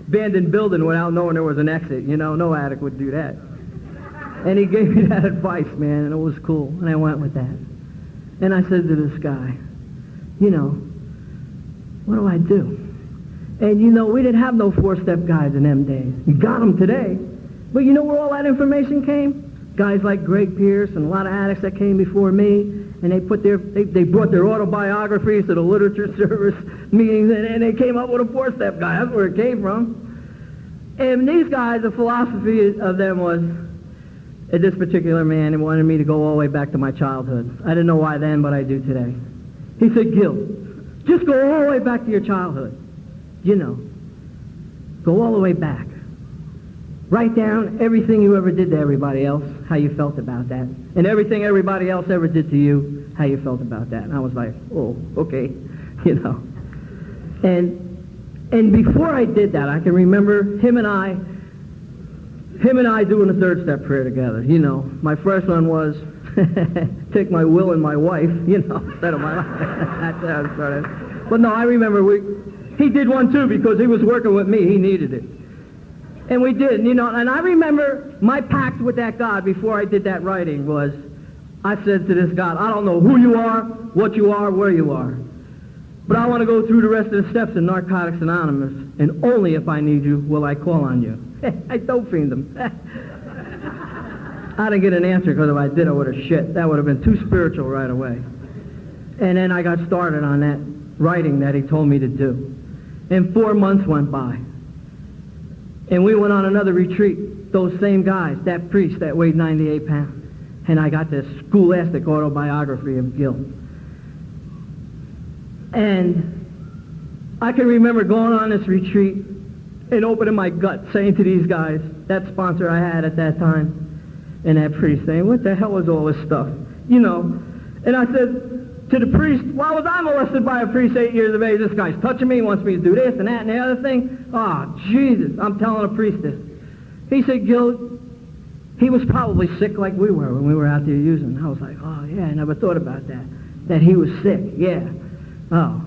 abandoned building without knowing there was an exit. You know, no addict would do that. And he gave me that advice, man, and it was cool. And I went with that. And I said to this guy, you know, what do I do? And, you know, we didn't have no 4-step guides in them days. You got them today. But you know where all that information came? guys like Greg Pierce and a lot of addicts that came before me, and they brought their autobiographies to the literature service meetings, and they came up with a 4-step guide. That's where it came from. And these guys, the philosophy of them was, this particular man, he wanted me to go all the way back to my childhood. I didn't know why then, but I do today. He said, Gil, just go all the way back to your childhood. You know, go all the way back. Write down everything you ever did to everybody else, how you felt about that. And everything everybody else ever did to you, how you felt about that. And I was like, oh, okay, you know. And before I did that, I can remember him and I doing a 3rd-step prayer together. You know, my first one was, take my will and my wife, you know, instead of my life. That's how it started. But no, I remember he did one too because he was working with me. He needed it. And we did, you know, and I remember my pact with that God before I did that writing was, I said to this God, I don't know who you are, what you are, where you are, but I want to go through the rest of the steps in Narcotics Anonymous, and only if I need you will I call on you. I dope fiend him. I didn't get an answer because if I did, I would have shit. That would have been too spiritual right away. And then I got started on that writing that he told me to do. And 4 months went by. And we went on another retreat, those same guys, that priest that weighed 98 pounds. And I got this scholastic autobiography of GIL. And I can remember going on this retreat and opening my gut, saying to these guys, that sponsor I had at that time, and that priest, saying, what the hell is all this stuff? You know, and I said to the priest, why was I molested by a priest 8 years of age? This guy's touching me, wants me to do this and that and the other thing. Oh, Jesus, I'm telling a priest this. He said, Gil, he was probably sick like we were when we were out there using. I was like, oh, yeah, I never thought about that he was sick, yeah. Oh,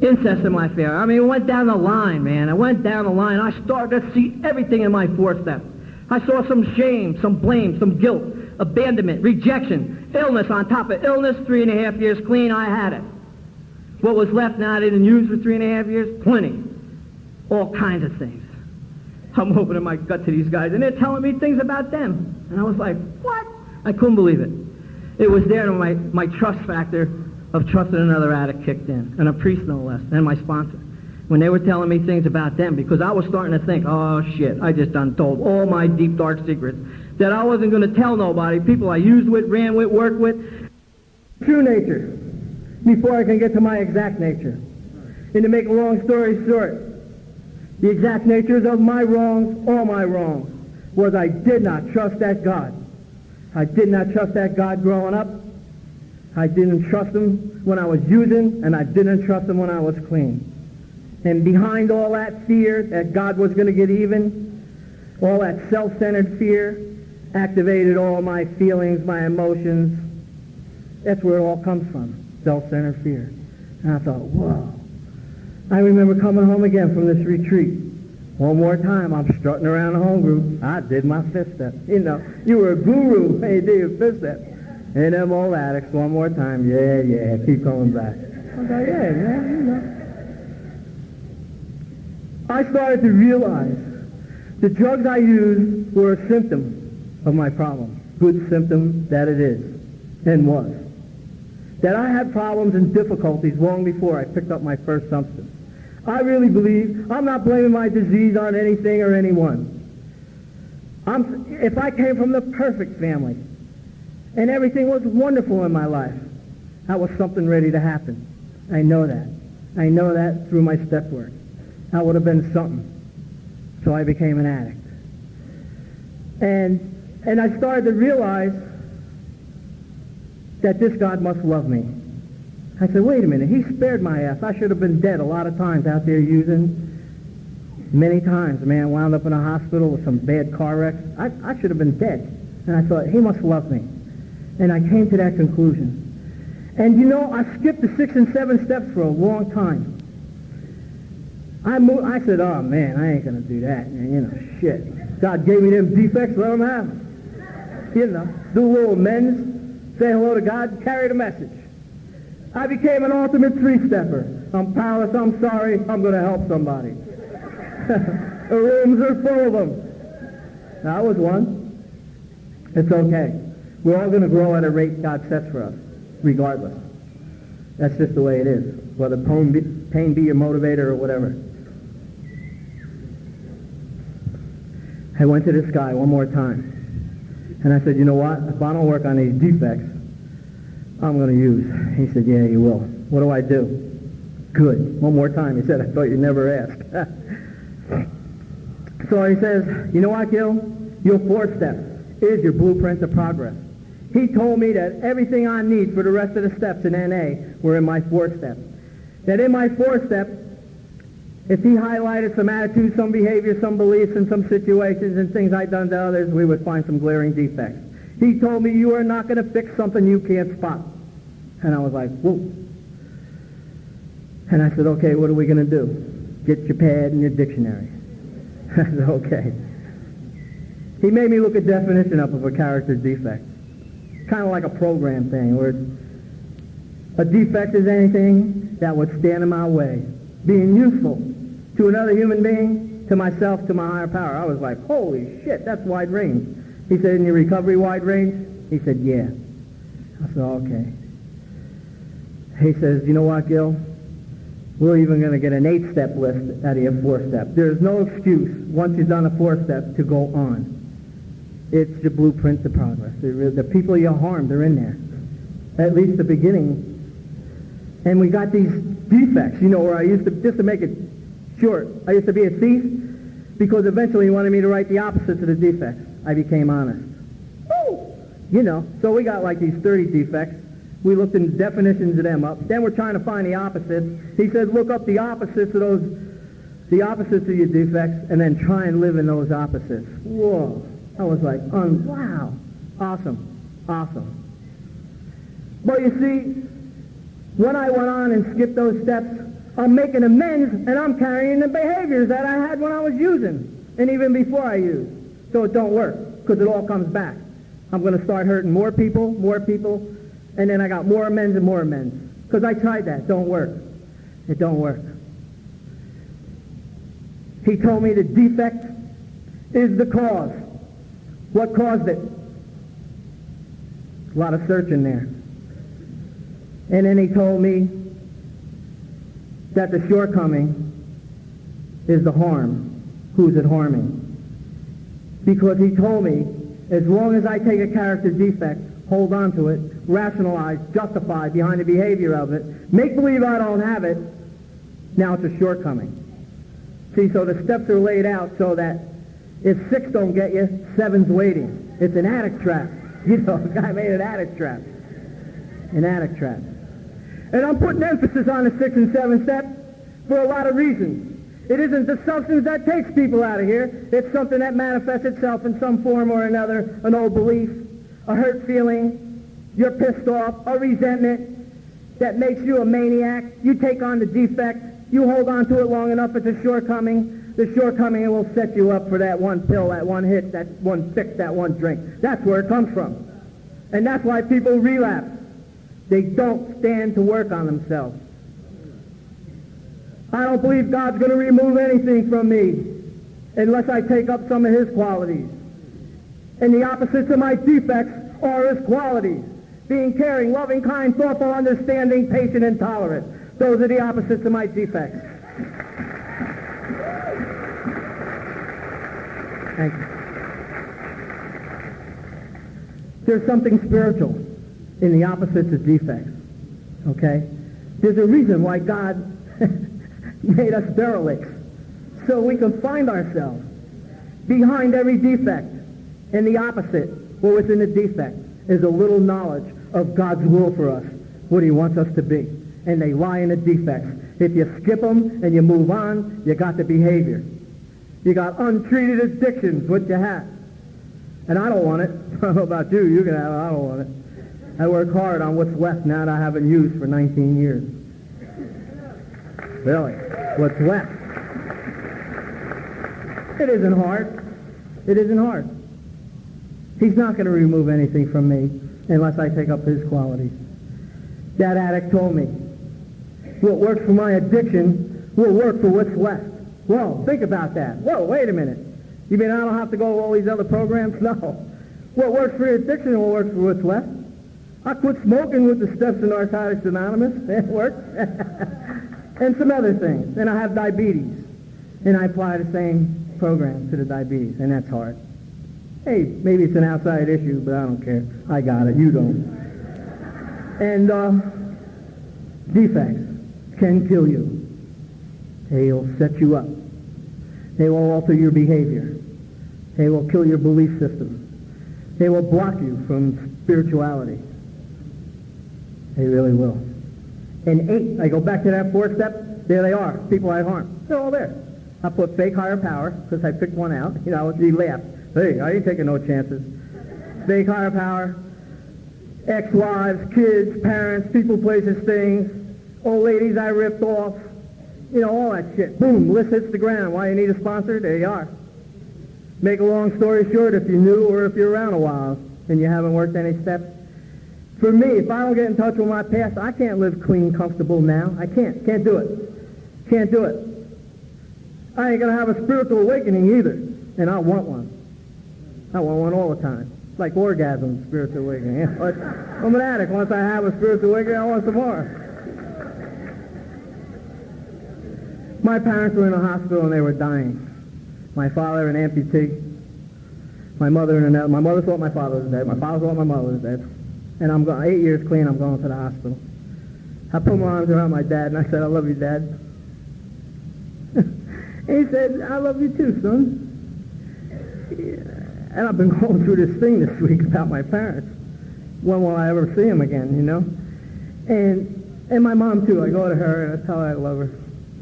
incest in my affair. I mean, it went down the line, man. I went down the line. I started to see everything in my 4-step. I saw some shame, some blame, some guilt, abandonment, rejection, illness on top of illness, 3.5 years clean, I had it. What was left now I didn't use for 3.5 years? Plenty. All kinds of things. I'm opening my gut to these guys, and they're telling me things about them. And I was like, what? I couldn't believe it. It was there when my trust factor of trusting another addict kicked in, and a priest no less, and my sponsor. When they were telling me things about them, because I was starting to think, oh shit, I just done told all my deep dark secrets that I wasn't going to tell nobody, people I used with, ran with, worked with. True nature, before I can get to my exact nature. And to make a long story short, the exact natures of my wrongs, all my wrongs, was I did not trust that God. I did not trust that God growing up. I didn't trust him when I was using, and I didn't trust him when I was clean. And behind all that fear that God was going to get even, all that self-centered fear activated all my feelings, my emotions. That's where it all comes from, self-centered fear. And I thought, whoa. I remember coming home again from this retreat. One more time, I'm strutting around the home group. I did my 5th step. You know, you were a guru when you did your 5th step. And them old addicts, one more time, yeah, keep coming back. I thought, yeah, man, you know. I started to realize the drugs I used were a symptom of my problem. Good symptom that it is, and was. That I had problems and difficulties long before I picked up my first substance. I really believe, I'm not blaming my disease on anything or anyone. If I came from the perfect family, and everything was wonderful in my life, that was something ready to happen. I know that. I know that through my step work. That would have been something. So I became an addict. And I started to realize that this God must love me. I said, wait a minute, he spared my ass. I should have been dead a lot of times out there using. Many times, a man wound up in a hospital with some bad car wrecks. I should have been dead. And I thought, he must love me. And I came to that conclusion. And you know, I skipped the 6 and 7 steps for a long time. I said, oh man, I ain't going to do that. And, you know, shit. God gave me them defects, let them have them. You know, do a little amends, say hello to God, carry the message. I became an ultimate 3-stepper. I'm powerless, I'm sorry, I'm going to help somebody. The rooms are full of them. I was one. It's okay. We're all going to grow at a rate God sets for us, regardless. That's just the way it is, whether pain be your motivator or whatever. I went to this guy one more time, and I said, you know what? If I don't work on these defects, I'm going to use. He said, yeah, you will. What do I do? Good. One more time. He said, I thought you'd never ask. So he says, you know what, Gil? Your 4 steps is your blueprint to progress. He told me that everything I need for the rest of the steps in NA were in my 4 steps. That in my 4 steps, if he highlighted some attitudes, some behaviors, some beliefs, and some situations and things I'd done to others, we would find some glaring defects. He told me you are not going to fix something you can't spot. And I was like, whoa. And I said, okay, what are we going to do? Get your pad and your dictionary. I said, okay. He made me look a definition up of a character defect. Kind of like a program thing, where a defect is anything that would stand in my way, being useful to another human being, to myself, to my higher power. I was like, holy shit, that's wide range. He said, in your recovery wide range? He said, yeah. I said, okay. He says, you know what, Gil? We're even going to get an 8-step list out of your 4-step. There's no excuse, once you've done a 4-step, to go on. It's your blueprint to progress. The people you harmed are in there, at least the beginning. And we got these defects, you know, where I used to, just to make it short, I used to be a thief because eventually he wanted me to write the opposites of the defects. I became honest. Oh! You know, so we got like these 30 defects. We looked in the definitions of them up. Then we're trying to find the opposites. He said, look up the opposites of those, the opposites of your defects, and then try and live in those opposites. Whoa. I was like, wow, awesome, awesome. But you see, when I went on and skipped those steps, I'm making amends, and I'm carrying the behaviors that I had when I was using, and even before I used. So it don't work, because it all comes back. I'm going to start hurting more people, and then I got more amends and more amends. Because I tried that. Don't work. It don't work. He told me the defect is the cause. What caused it? A lot of searching there. And then he told me that the shortcoming is the harm. Who's it harming? Because he told me, as long as I take a character defect, hold on to it, rationalize, justify behind the behavior of it, make believe I don't have it, now it's a shortcoming. See, so the steps are laid out so that if 6 don't get you, 7's waiting. It's an addict trap. You know, a guy made an addict trap. An addict trap. And I'm putting emphasis on the 6 and 7 step for a lot of reasons. It isn't the substance that takes people out of here. It's something that manifests itself in some form or another, an old belief, a hurt feeling, you're pissed off, a resentment that makes you a maniac. You take on the defect. You hold on to it long enough, it's a shortcoming. The shortcoming will set you up for that one pill, that one hit, that one fix, that one drink. That's where it comes from. And that's why people relapse. They don't stand to work on themselves. I don't believe God's going to remove anything from me unless I take up some of his qualities. And the opposites of my defects are his qualities. Being caring, loving, kind, thoughtful, understanding, patient, and tolerant. Those are the opposites of my defects. Thank you. There's something spiritual in the opposites of defects, okay? There's a reason why God made us derelicts, so we can find ourselves behind every defect. And the opposite, or within the defect, is a little knowledge of God's will for us, what he wants us to be. And they lie in the defects. If you skip them and you move on, you got the behavior. You got untreated addictions, what you have. And I don't want it. I don't know about you. You can have it. I don't want it. I work hard on what's left now that I haven't used for 19 years. Really? What's left? It isn't hard. It isn't hard. He's not going to remove anything from me unless I take up his qualities. That addict told me, what works for my addiction will work for what's left. Whoa, think about that. Whoa, wait a minute. You mean I don't have to go to all these other programs? No. What works for your addiction and what works for what's left. I quit smoking with the steps of Narcotics Anonymous. It works. And some other things. And I have diabetes. And I apply the same program to the diabetes, and that's hard. Hey, maybe it's an outside issue, but I don't care. I got it. You don't. And defects can kill you. They'll set you up. They will alter your behavior. They will kill your belief system. They will block you from spirituality. They really will. And 8, I go back to that 4 step, there they are, people I harm. They're all there. I put fake higher power, because I picked one out. You know, he laughed. Hey, I ain't taking no chances. Fake higher power, ex-wives, kids, parents, people, places, things, old ladies I ripped off, you know, all that shit. Boom, list hits the ground. Why you need a sponsor? There you are. Make a long story short, if you're new or if you're around a while and you haven't worked any steps, for me, if I don't get in touch with my past, I can't live clean, comfortable now. I can't. Can't do it. Can't do it. I ain't going to have a spiritual awakening either, and I want one. I want one all the time. It's like orgasm, spiritual awakening. You know, I'm an addict. Once I have a spiritual awakening, I want some more. My parents were in a hospital and they were dying. My father, an amputee. My mother, my mother thought my father was dead. My father thought my mother was dead. And I'm going, 8 years clean, I'm going to the hospital. I put my arms around my dad and I said, I love you, Dad. And he said, I love you too, son. Yeah. And I've been going through this thing this week about my parents. When will I ever see them again, you know? And my mom too. I go to her and I tell her I love her.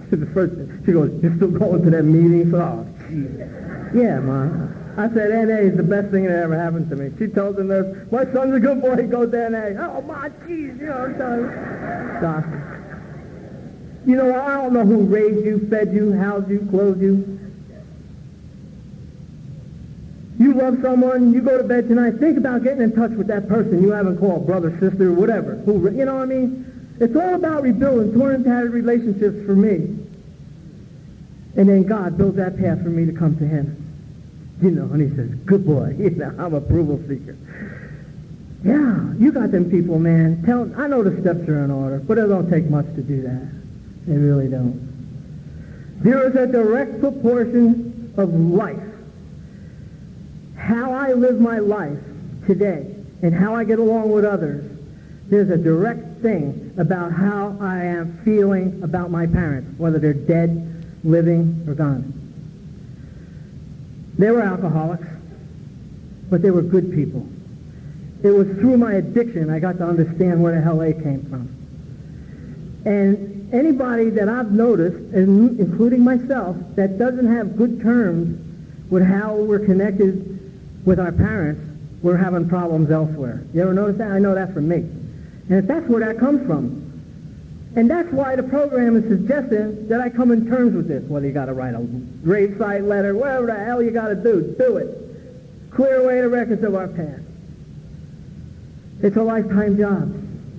The first, she goes, you're still going to that meeting? So, oh, jeez. Yeah, Mom. I said, NA is the best thing that ever happened to me. She told the nurse, my son's a good boy, he goes to NA. Oh, my, jeez, you know, I'm telling you. Doctor. You know, I don't know who raised you, fed you, housed you, clothed you. You love someone, you go to bed tonight, think about getting in touch with that person you haven't called brother, sister, whatever. Who, you know what I mean? It's all about rebuilding torn and tattered relationships for me. And then God builds that path for me to come to him. You know, and he says, good boy. You know, I'm approval seeker. Yeah, you got them people, man. I know the steps are in order, but it don't take much to do that. They really don't. There is a direct proportion of life. How I live my life today and how I get along with others, there's a direct thing about how I am feeling about my parents, whether they're dead, living, or gone. They were alcoholics, but they were good people. It was through my addiction I got to understand where the hell they came from. And anybody that I've noticed, including myself, that doesn't have good terms with how we're connected with our parents, we're having problems elsewhere. You ever notice that? I know that from me. And that's where that comes from. And that's why the program is suggesting that I come in terms with this. Whether you got to write a gravesite letter, whatever the hell you got to do it. Clear away the records of our past. It's a lifetime job.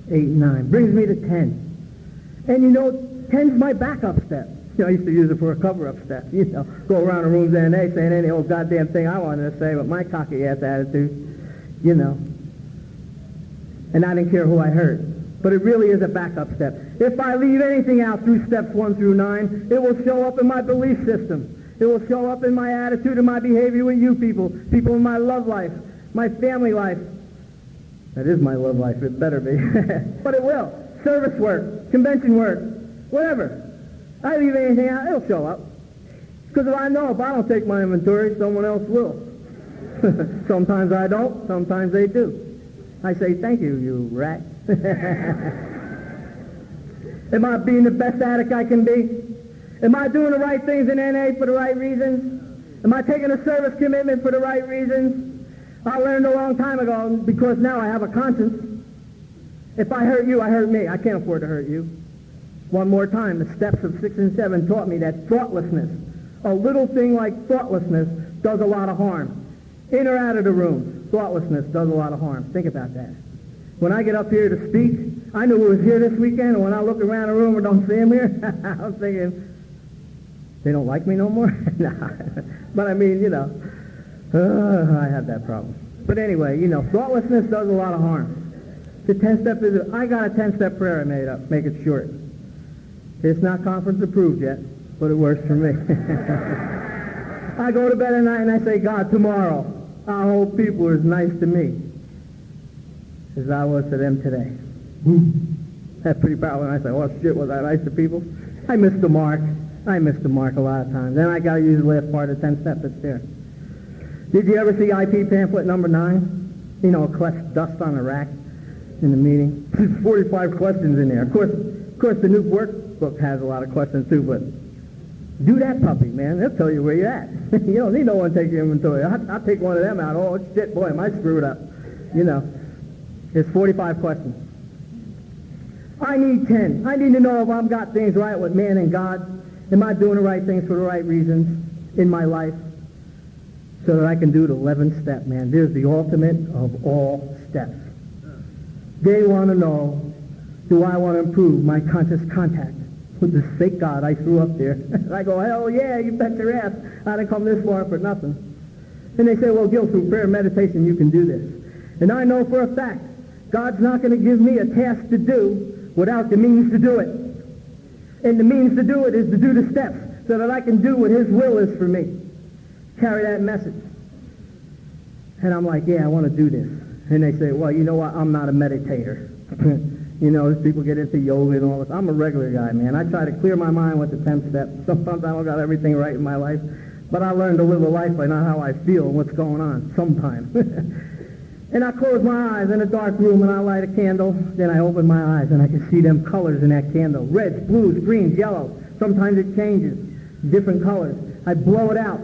8 and 9. Brings me to 10. And you know, 10's my backup step. You know, I used to use it for a cover-up step. You know, go around the rooms and they saying any old goddamn thing I wanted to say with my cocky-ass attitude. You know. And I didn't care who I hurt. But it really is a backup step. If I leave anything out through steps 1 through 9, it will show up in my belief system. It will show up in my attitude and my behavior with you people in my love life, my family life. That is my love life. It better be. But it will. Service work, convention work, whatever. I leave anything out, it'll show up. Because if I know if I don't take my inventory, someone else will. Sometimes I don't, sometimes they do. I say, thank you, you rat. Am I being the best addict I can be? Am I doing the right things in NA for the right reasons? Am I taking a service commitment for the right reasons? I learned a long time ago, because now I have a conscience. If I hurt you, I hurt me. I can't afford to hurt you. One more time, the steps of 6 and 7 taught me that thoughtlessness, a little thing like thoughtlessness, does a lot of harm. In or out of the room, thoughtlessness does a lot of harm. Think about that. When I get up here to speak, I knew who was here this weekend, and when I look around the room and don't see him here, I'm thinking, they don't like me no more? Nah. But I mean, you know, I have that problem. But anyway, thoughtlessness does a lot of harm. The 10-step is, I got a 10-step prayer I made up, make it short. It's not conference approved yet, but it works for me. I go to bed at night and I say, God, tomorrow, I hope people are as nice to me as I was to them today. That's pretty powerful. And I say, oh shit, was I nice to people? I missed the mark. I missed the mark a lot of times. Then I got to use the last part of the 10 step that's there. Did you ever see IP pamphlet number 9? Collect dust on a rack in the meeting. There's 45 questions in there. Of course, the new workbook has a lot of questions too, but do that puppy, man. They'll tell you where you're at. You don't need no one to take your inventory. I'll take one of them out. Oh, shit, boy, am I screwed up. There's 45 questions. I need 10. I need to know if I've got things right with man and God. Am I doing the right things for the right reasons in my life? So that I can do the 11th step, man. There's the ultimate of all steps. They want to know, do I want to improve my conscious contact with this fake God I threw up there? I go, hell yeah, you bet your ass. I didn't come this far for nothing. And they say, well, Gil, through prayer and meditation, you can do this. And I know for a fact, God's not going to give me a task to do without the means to do it. And the means to do it is to do the steps so that I can do what his will is for me. Carry that message. And I'm like, yeah, I want to do this. And they say, well, you know what? I'm not a meditator. People get into yoga and all this. I'm a regular guy, man. I try to clear my mind with the 10 steps. Sometimes I don't got everything right in my life. But I learn to live a life by not how I feel and what's going on sometimes. And I close my eyes in a dark room and I light a candle. Then I open my eyes and I can see them colors in that candle. Reds, blues, greens, yellows. Sometimes it changes. Different colors. I blow it out.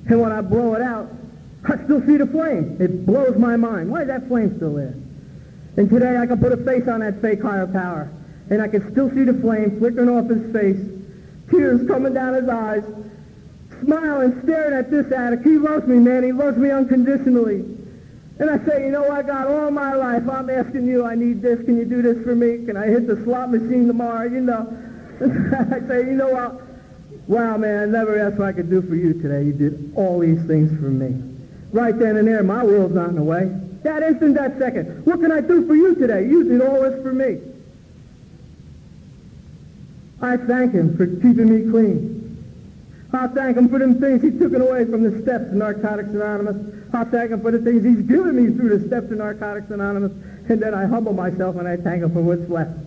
And when I blow it out, I still see the flame. It blows my mind. Why is that flame still there? And today I can put a face on that fake higher power. And I can still see the flame flickering off his face. Tears coming down his eyes. Smiling, staring at this addict. He loves me, man. He loves me unconditionally. And I say, I got all my life. I'm asking you, I need this. Can you do this for me? Can I hit the slot machine tomorrow? I say, what? Wow, man, I never asked what I could do for you today. You did all these things for me. Right then and there, my world's not in the way. That instant, that second. What can I do for you today? You did all this for me. I thank him for keeping me clean. I thank him for them things he took away from the steps of Narcotics Anonymous. I thank him for the things he's given me through the steps of Narcotics Anonymous. And then I humble myself and I thank him for what's left.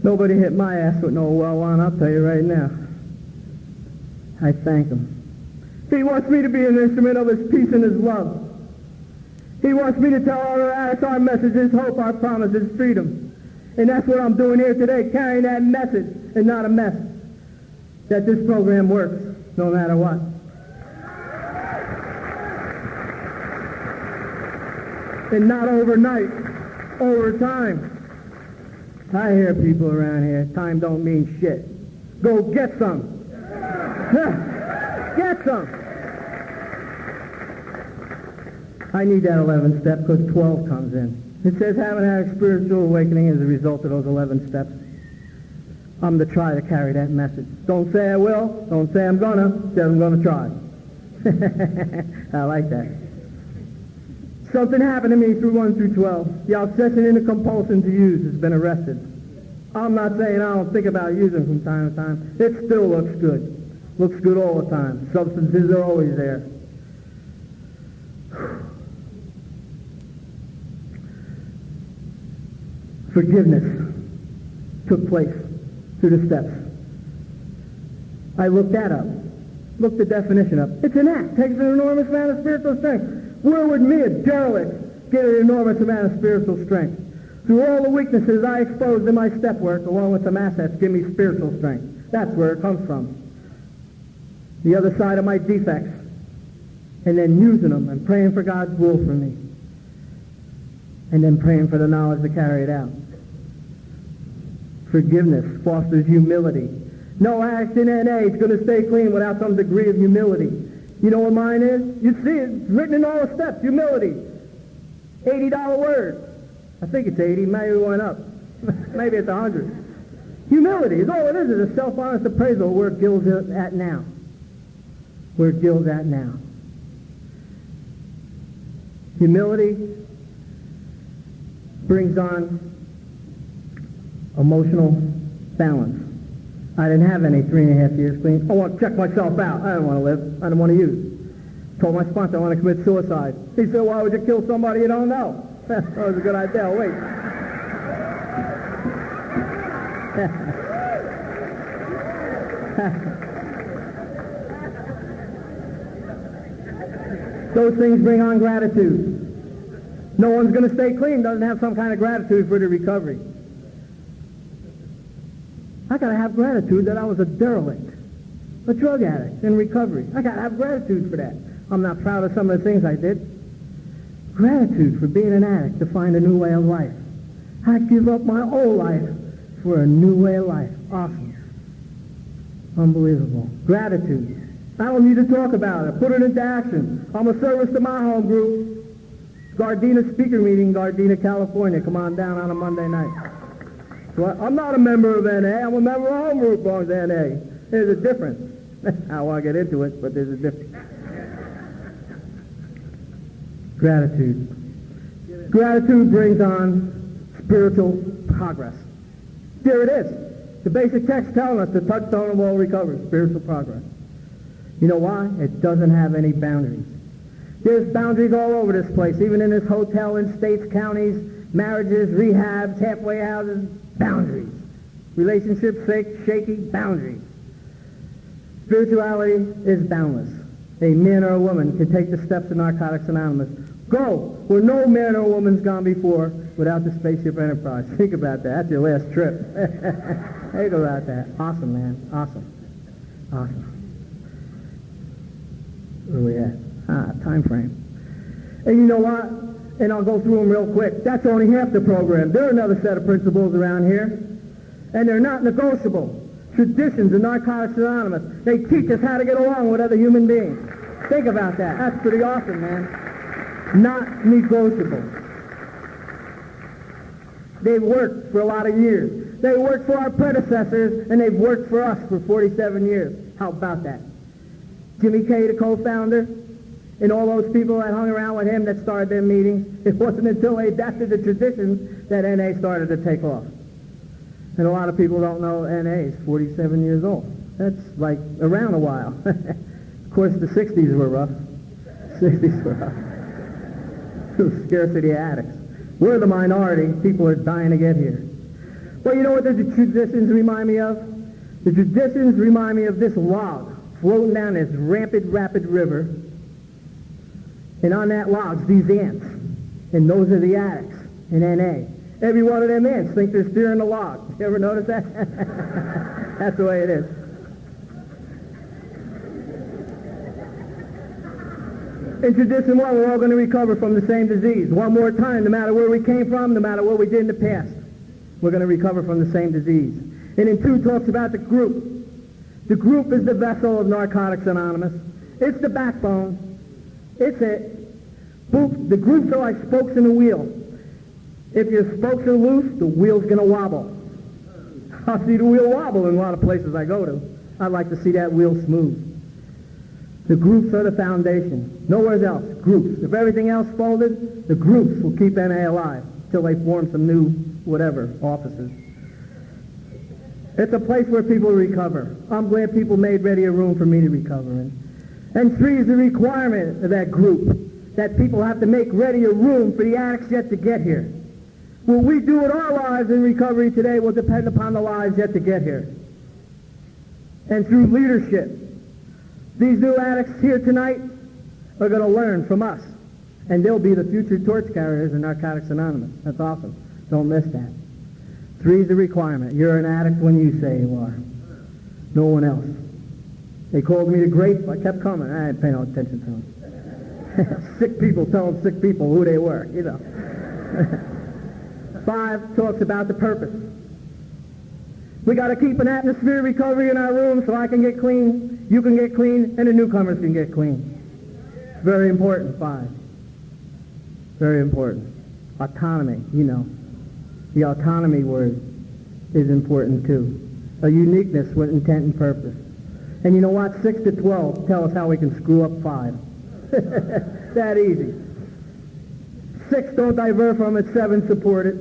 Nobody hit my ass with no well on, I'll tell you right now. I thank him. He wants me to be an instrument of his peace and his love. He wants me to tell other addicts our message, his hope, our promise, his freedom. And that's what I'm doing here today, carrying that message and not a mess. That this program works, no matter what. And not overnight, over time. I hear people around here, time don't mean shit. Go get some. Get some. I need that 11th step because 12 comes in. It says haven't had a spiritual awakening as a result of those 11 steps. I'm to try to carry that message. Don't say I will. Don't say I'm gonna. Say I'm gonna try. I like that. Something happened to me through 1 through 12. The obsession and the compulsion to use has been arrested. I'm not saying I don't think about using from time to time. It still looks good. Looks good all the time. Substances are always there. Forgiveness took place through the steps. I looked that up. Looked the definition up. It's an act. Takes an enormous amount of spiritual strength. Where would me, a derelict, get an enormous amount of spiritual strength? Through all the weaknesses I exposed in my step work, along with some assets, give me spiritual strength. That's where it comes from. The other side of my defects. And then using them and praying for God's will for me. And then praying for the knowledge to carry it out. Forgiveness fosters humility. No addict in NA is going to stay clean without some degree of humility. You know what mine is? You see it. It's written in all the steps. Humility. $80 word. I think it's 80. Maybe it went up. Maybe it's 100. Humility is all it is a self-honest appraisal where GIL's at now. Where GIL's at now. Humility brings on emotional balance. I didn't have any 3.5 years clean. I want to check myself out. I didn't want to live. I didn't want to use. Told my sponsor I want to commit suicide. He said, why would you kill somebody you don't know? That was a good idea. I'll wait. Those things bring on gratitude. No one's going to stay clean, doesn't have some kind of gratitude for the recovery. I got to have gratitude that I was a derelict, a drug addict in recovery. I got to have gratitude for that. I'm not proud of some of the things I did. Gratitude for being an addict to find a new way of life. I'd give up my old life for a new way of life. Awesome. Unbelievable. Gratitude. I don't need to talk about it. Put it into action. I'm a service to my home group. Gardena speaker meeting, Gardena, California. Come on down on a Monday night. So I'm not a member of NA. I'm a member of home group belongs to NA. There's a difference. I don't want to get into it, but there's a difference. Gratitude. Gratitude brings on spiritual progress. There it is. The basic text telling us the touchstone of all recovery, spiritual progress. You know why? It doesn't have any boundaries. There's boundaries all over this place, even in this hotel, in states, counties, marriages, rehabs, halfway houses, boundaries. Relationships, shaky, boundaries. Spirituality is boundless. A man or a woman can take the steps of Narcotics Anonymous. Go where no man or woman's gone before without the Spaceship Enterprise. Think about that. That's your last trip. Think about that. Awesome, man. Awesome. Awesome. Where are we at? Time frame. And you know what? And I'll go through them real quick. That's only half the program. There are another set of principles around here, and they're not negotiable. Traditions of Narcotics Anonymous. They teach us how to get along with other human beings. Think about that. That's pretty awesome, man. Not negotiable. They've worked for a lot of years. They worked for our predecessors, and they've worked for us for 47 years. How about that? Jimmy Kay, the co-founder, and all those people that hung around with him that started their meetings, it wasn't until they adapted the traditions that NA started to take off. And a lot of people don't know NA is 47 years old. That's like around a while. Of course, the 60s were rough. 60s were rough. Scarcity addicts. We're the minority. People are dying to get here. Well, you know what the traditions remind me of? The traditions remind me of this log floating down this rapid river. And on that log's these ants. And those are the addicts in NA. Every one of them ants think they're steering the log. You ever notice that? That's the way it is. In tradition one, we're all going to recover from the same disease. One more time, no matter where we came from, no matter what we did in the past, we're going to recover from the same disease. And in 2 talks about the group. The group is the vessel of Narcotics Anonymous. It's the backbone. It's it. The groups are like spokes in a wheel. If your spokes are loose, the wheel's going to wobble. I see the wheel wobble in a lot of places I go to. I'd like to see that wheel smooth. The groups are the foundation. Nowhere else. Groups. If everything else folded, the groups will keep NA alive until they form some new, whatever, offices. It's a place where people recover. I'm glad people made ready a room for me to recover in. And 3 is the requirement of that group, that people have to make ready a room for the addicts yet to get here. What we do with our lives in recovery today will depend upon the lives yet to get here. And through leadership, these new addicts here tonight are going to learn from us. And they'll be the future torch carriers in Narcotics Anonymous. That's awesome. Don't miss that. 3 is the requirement. You're an addict when you say you are. No one else. They called me the grape. I kept coming. I didn't pay no attention to them. Sick people telling sick people who they were, you know. 5 talks about the purpose. We got to keep an atmosphere of recovery in our room so I can get clean, you can get clean, and the newcomers can get clean. It's very important, 5. Very important. Autonomy, you know. The autonomy word is important too. A uniqueness with intent and purpose. And you know what? 6 to 12 tell us how we can screw up 5. That easy. 6, don't divert from it. 7, support it.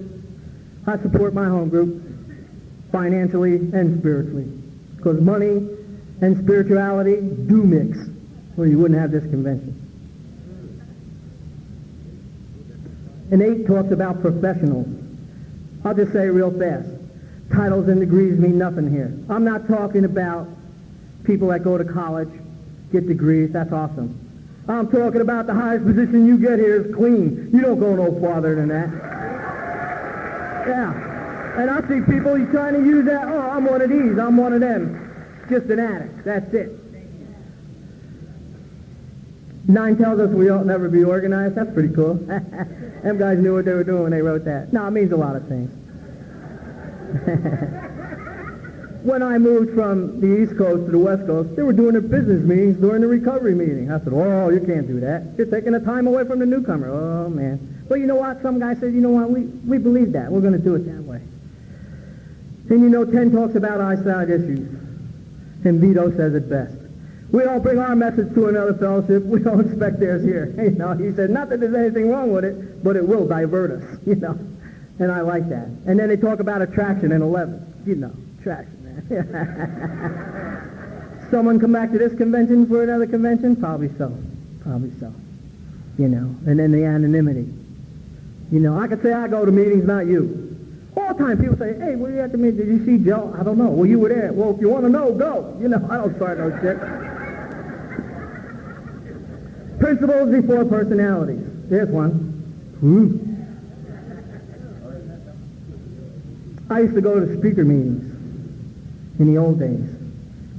I support my home group financially and spiritually, because money and spirituality do mix, or you wouldn't have this convention. And 8 talks about professionals. I'll just say real fast. Titles and degrees mean nothing here. I'm not talking about people that go to college, get degrees. That's awesome. I'm talking about the highest position you get here is clean. You don't go no farther than that. Yeah. And I see people trying to use that, oh, I'm one of these, I'm one of them. Just an addict. That's it. 9 tells us we ought never be organized. That's pretty cool. Them guys knew what they were doing when they wrote that. No, it means a lot of things. When I moved from the East Coast to the West Coast, they were doing their business meetings during the recovery meeting. I said, oh, you can't do that. You're taking the time away from the newcomer. Oh, man. But you know what? Some guy said, you know what? We believe that. We're going to do it that way. And you know, 10 talks about eyesight issues. And Vito says it best. We don't bring our message to another fellowship. We don't expect theirs here. You know, he said, not that there's anything wrong with it, but it will divert us, you know. And I like that. And then they talk about attraction in 11. You know, attraction, man. Someone come back to this convention for another convention? Probably so. Probably so. You know, and then the anonymity. You know, I could say I go to meetings, not you. All the time people say, hey, were you at the meeting? Did you see Joe? I don't know. Well, you were there. Well, if you want to know, go. You know, I don't start no shit. Principles before personalities. Here's one. I used to go to speaker meetings in the old days,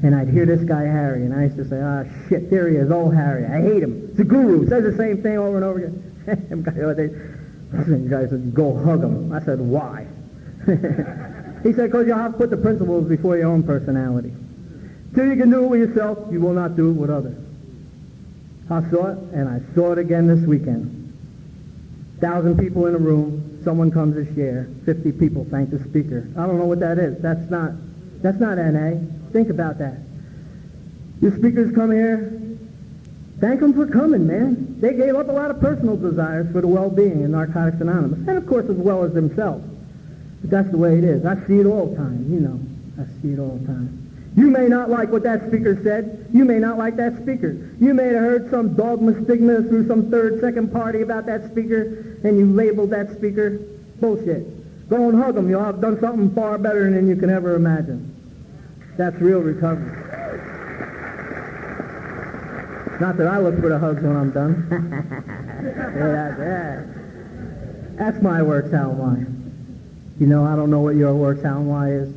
and I'd hear this guy Harry, and I used to say, ah, shit, there he is, old Harry. I hate him. It's a guru. Says the same thing over and over again. The guy said, go hug him. I said, why? He said, because you have to put the principles before your own personality. Till you can do it with yourself, you will not do it with others. I saw it, and I saw it again this weekend. 1,000 people in a room, someone comes to share, 50 people thank the speaker. I don't know what that is. That's not NA. Think about that. Your speakers come here, thank them for coming, man. They gave up a lot of personal desires for the well-being in Narcotics Anonymous, and of course as well as themselves. But that's the way it is. I see it all the time, you know. I see it all the time. You may not like what that speaker said. You may not like that speaker. You may have heard some dogma stigma through some third, second party about that speaker, and you labeled that speaker. Bullshit. Go and hug them. You'll have done something far better than you can ever imagine. That's real recovery. Not that I look for the hugs when I'm done. That's my works, how am I? You know, I don't know what your works, how am I is.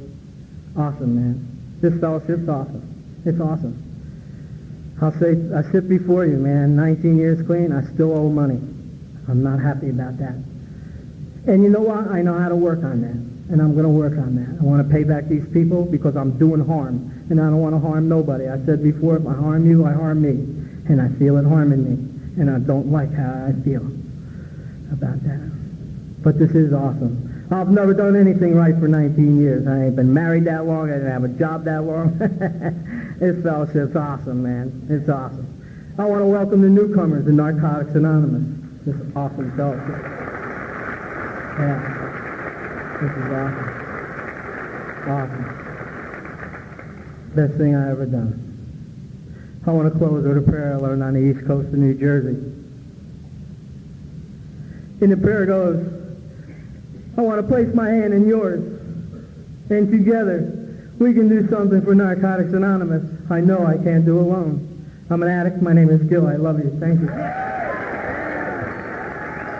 Awesome, man. This fellowship's awesome. It's awesome. I'll say, I sit before you, man, 19 years clean, I still owe money. I'm not happy about that. And you know what? I know how to work on that. And I'm going to work on that. I want to pay back these people because I'm doing harm. And I don't want to harm nobody. I said before, if I harm you, I harm me. And I feel it harming me. And I don't like how I feel about that. But this is awesome. I've never done anything right for 19 years. I ain't been married that long. I didn't have a job that long. This fellowship's awesome, man. It's awesome. I want to welcome the newcomers in Narcotics Anonymous. This is awesome fellowship. Yeah. This is awesome. Awesome. Best thing I ever done. I want to close with a prayer I learned on the East Coast of New Jersey. And the prayer goes, I want to place my hand in yours, and together we can do something for Narcotics Anonymous. I know I can't do alone. I'm an addict. My name is GIL. I love you. Thank you.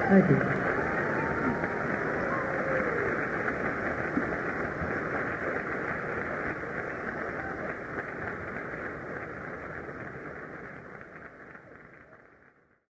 Thank you.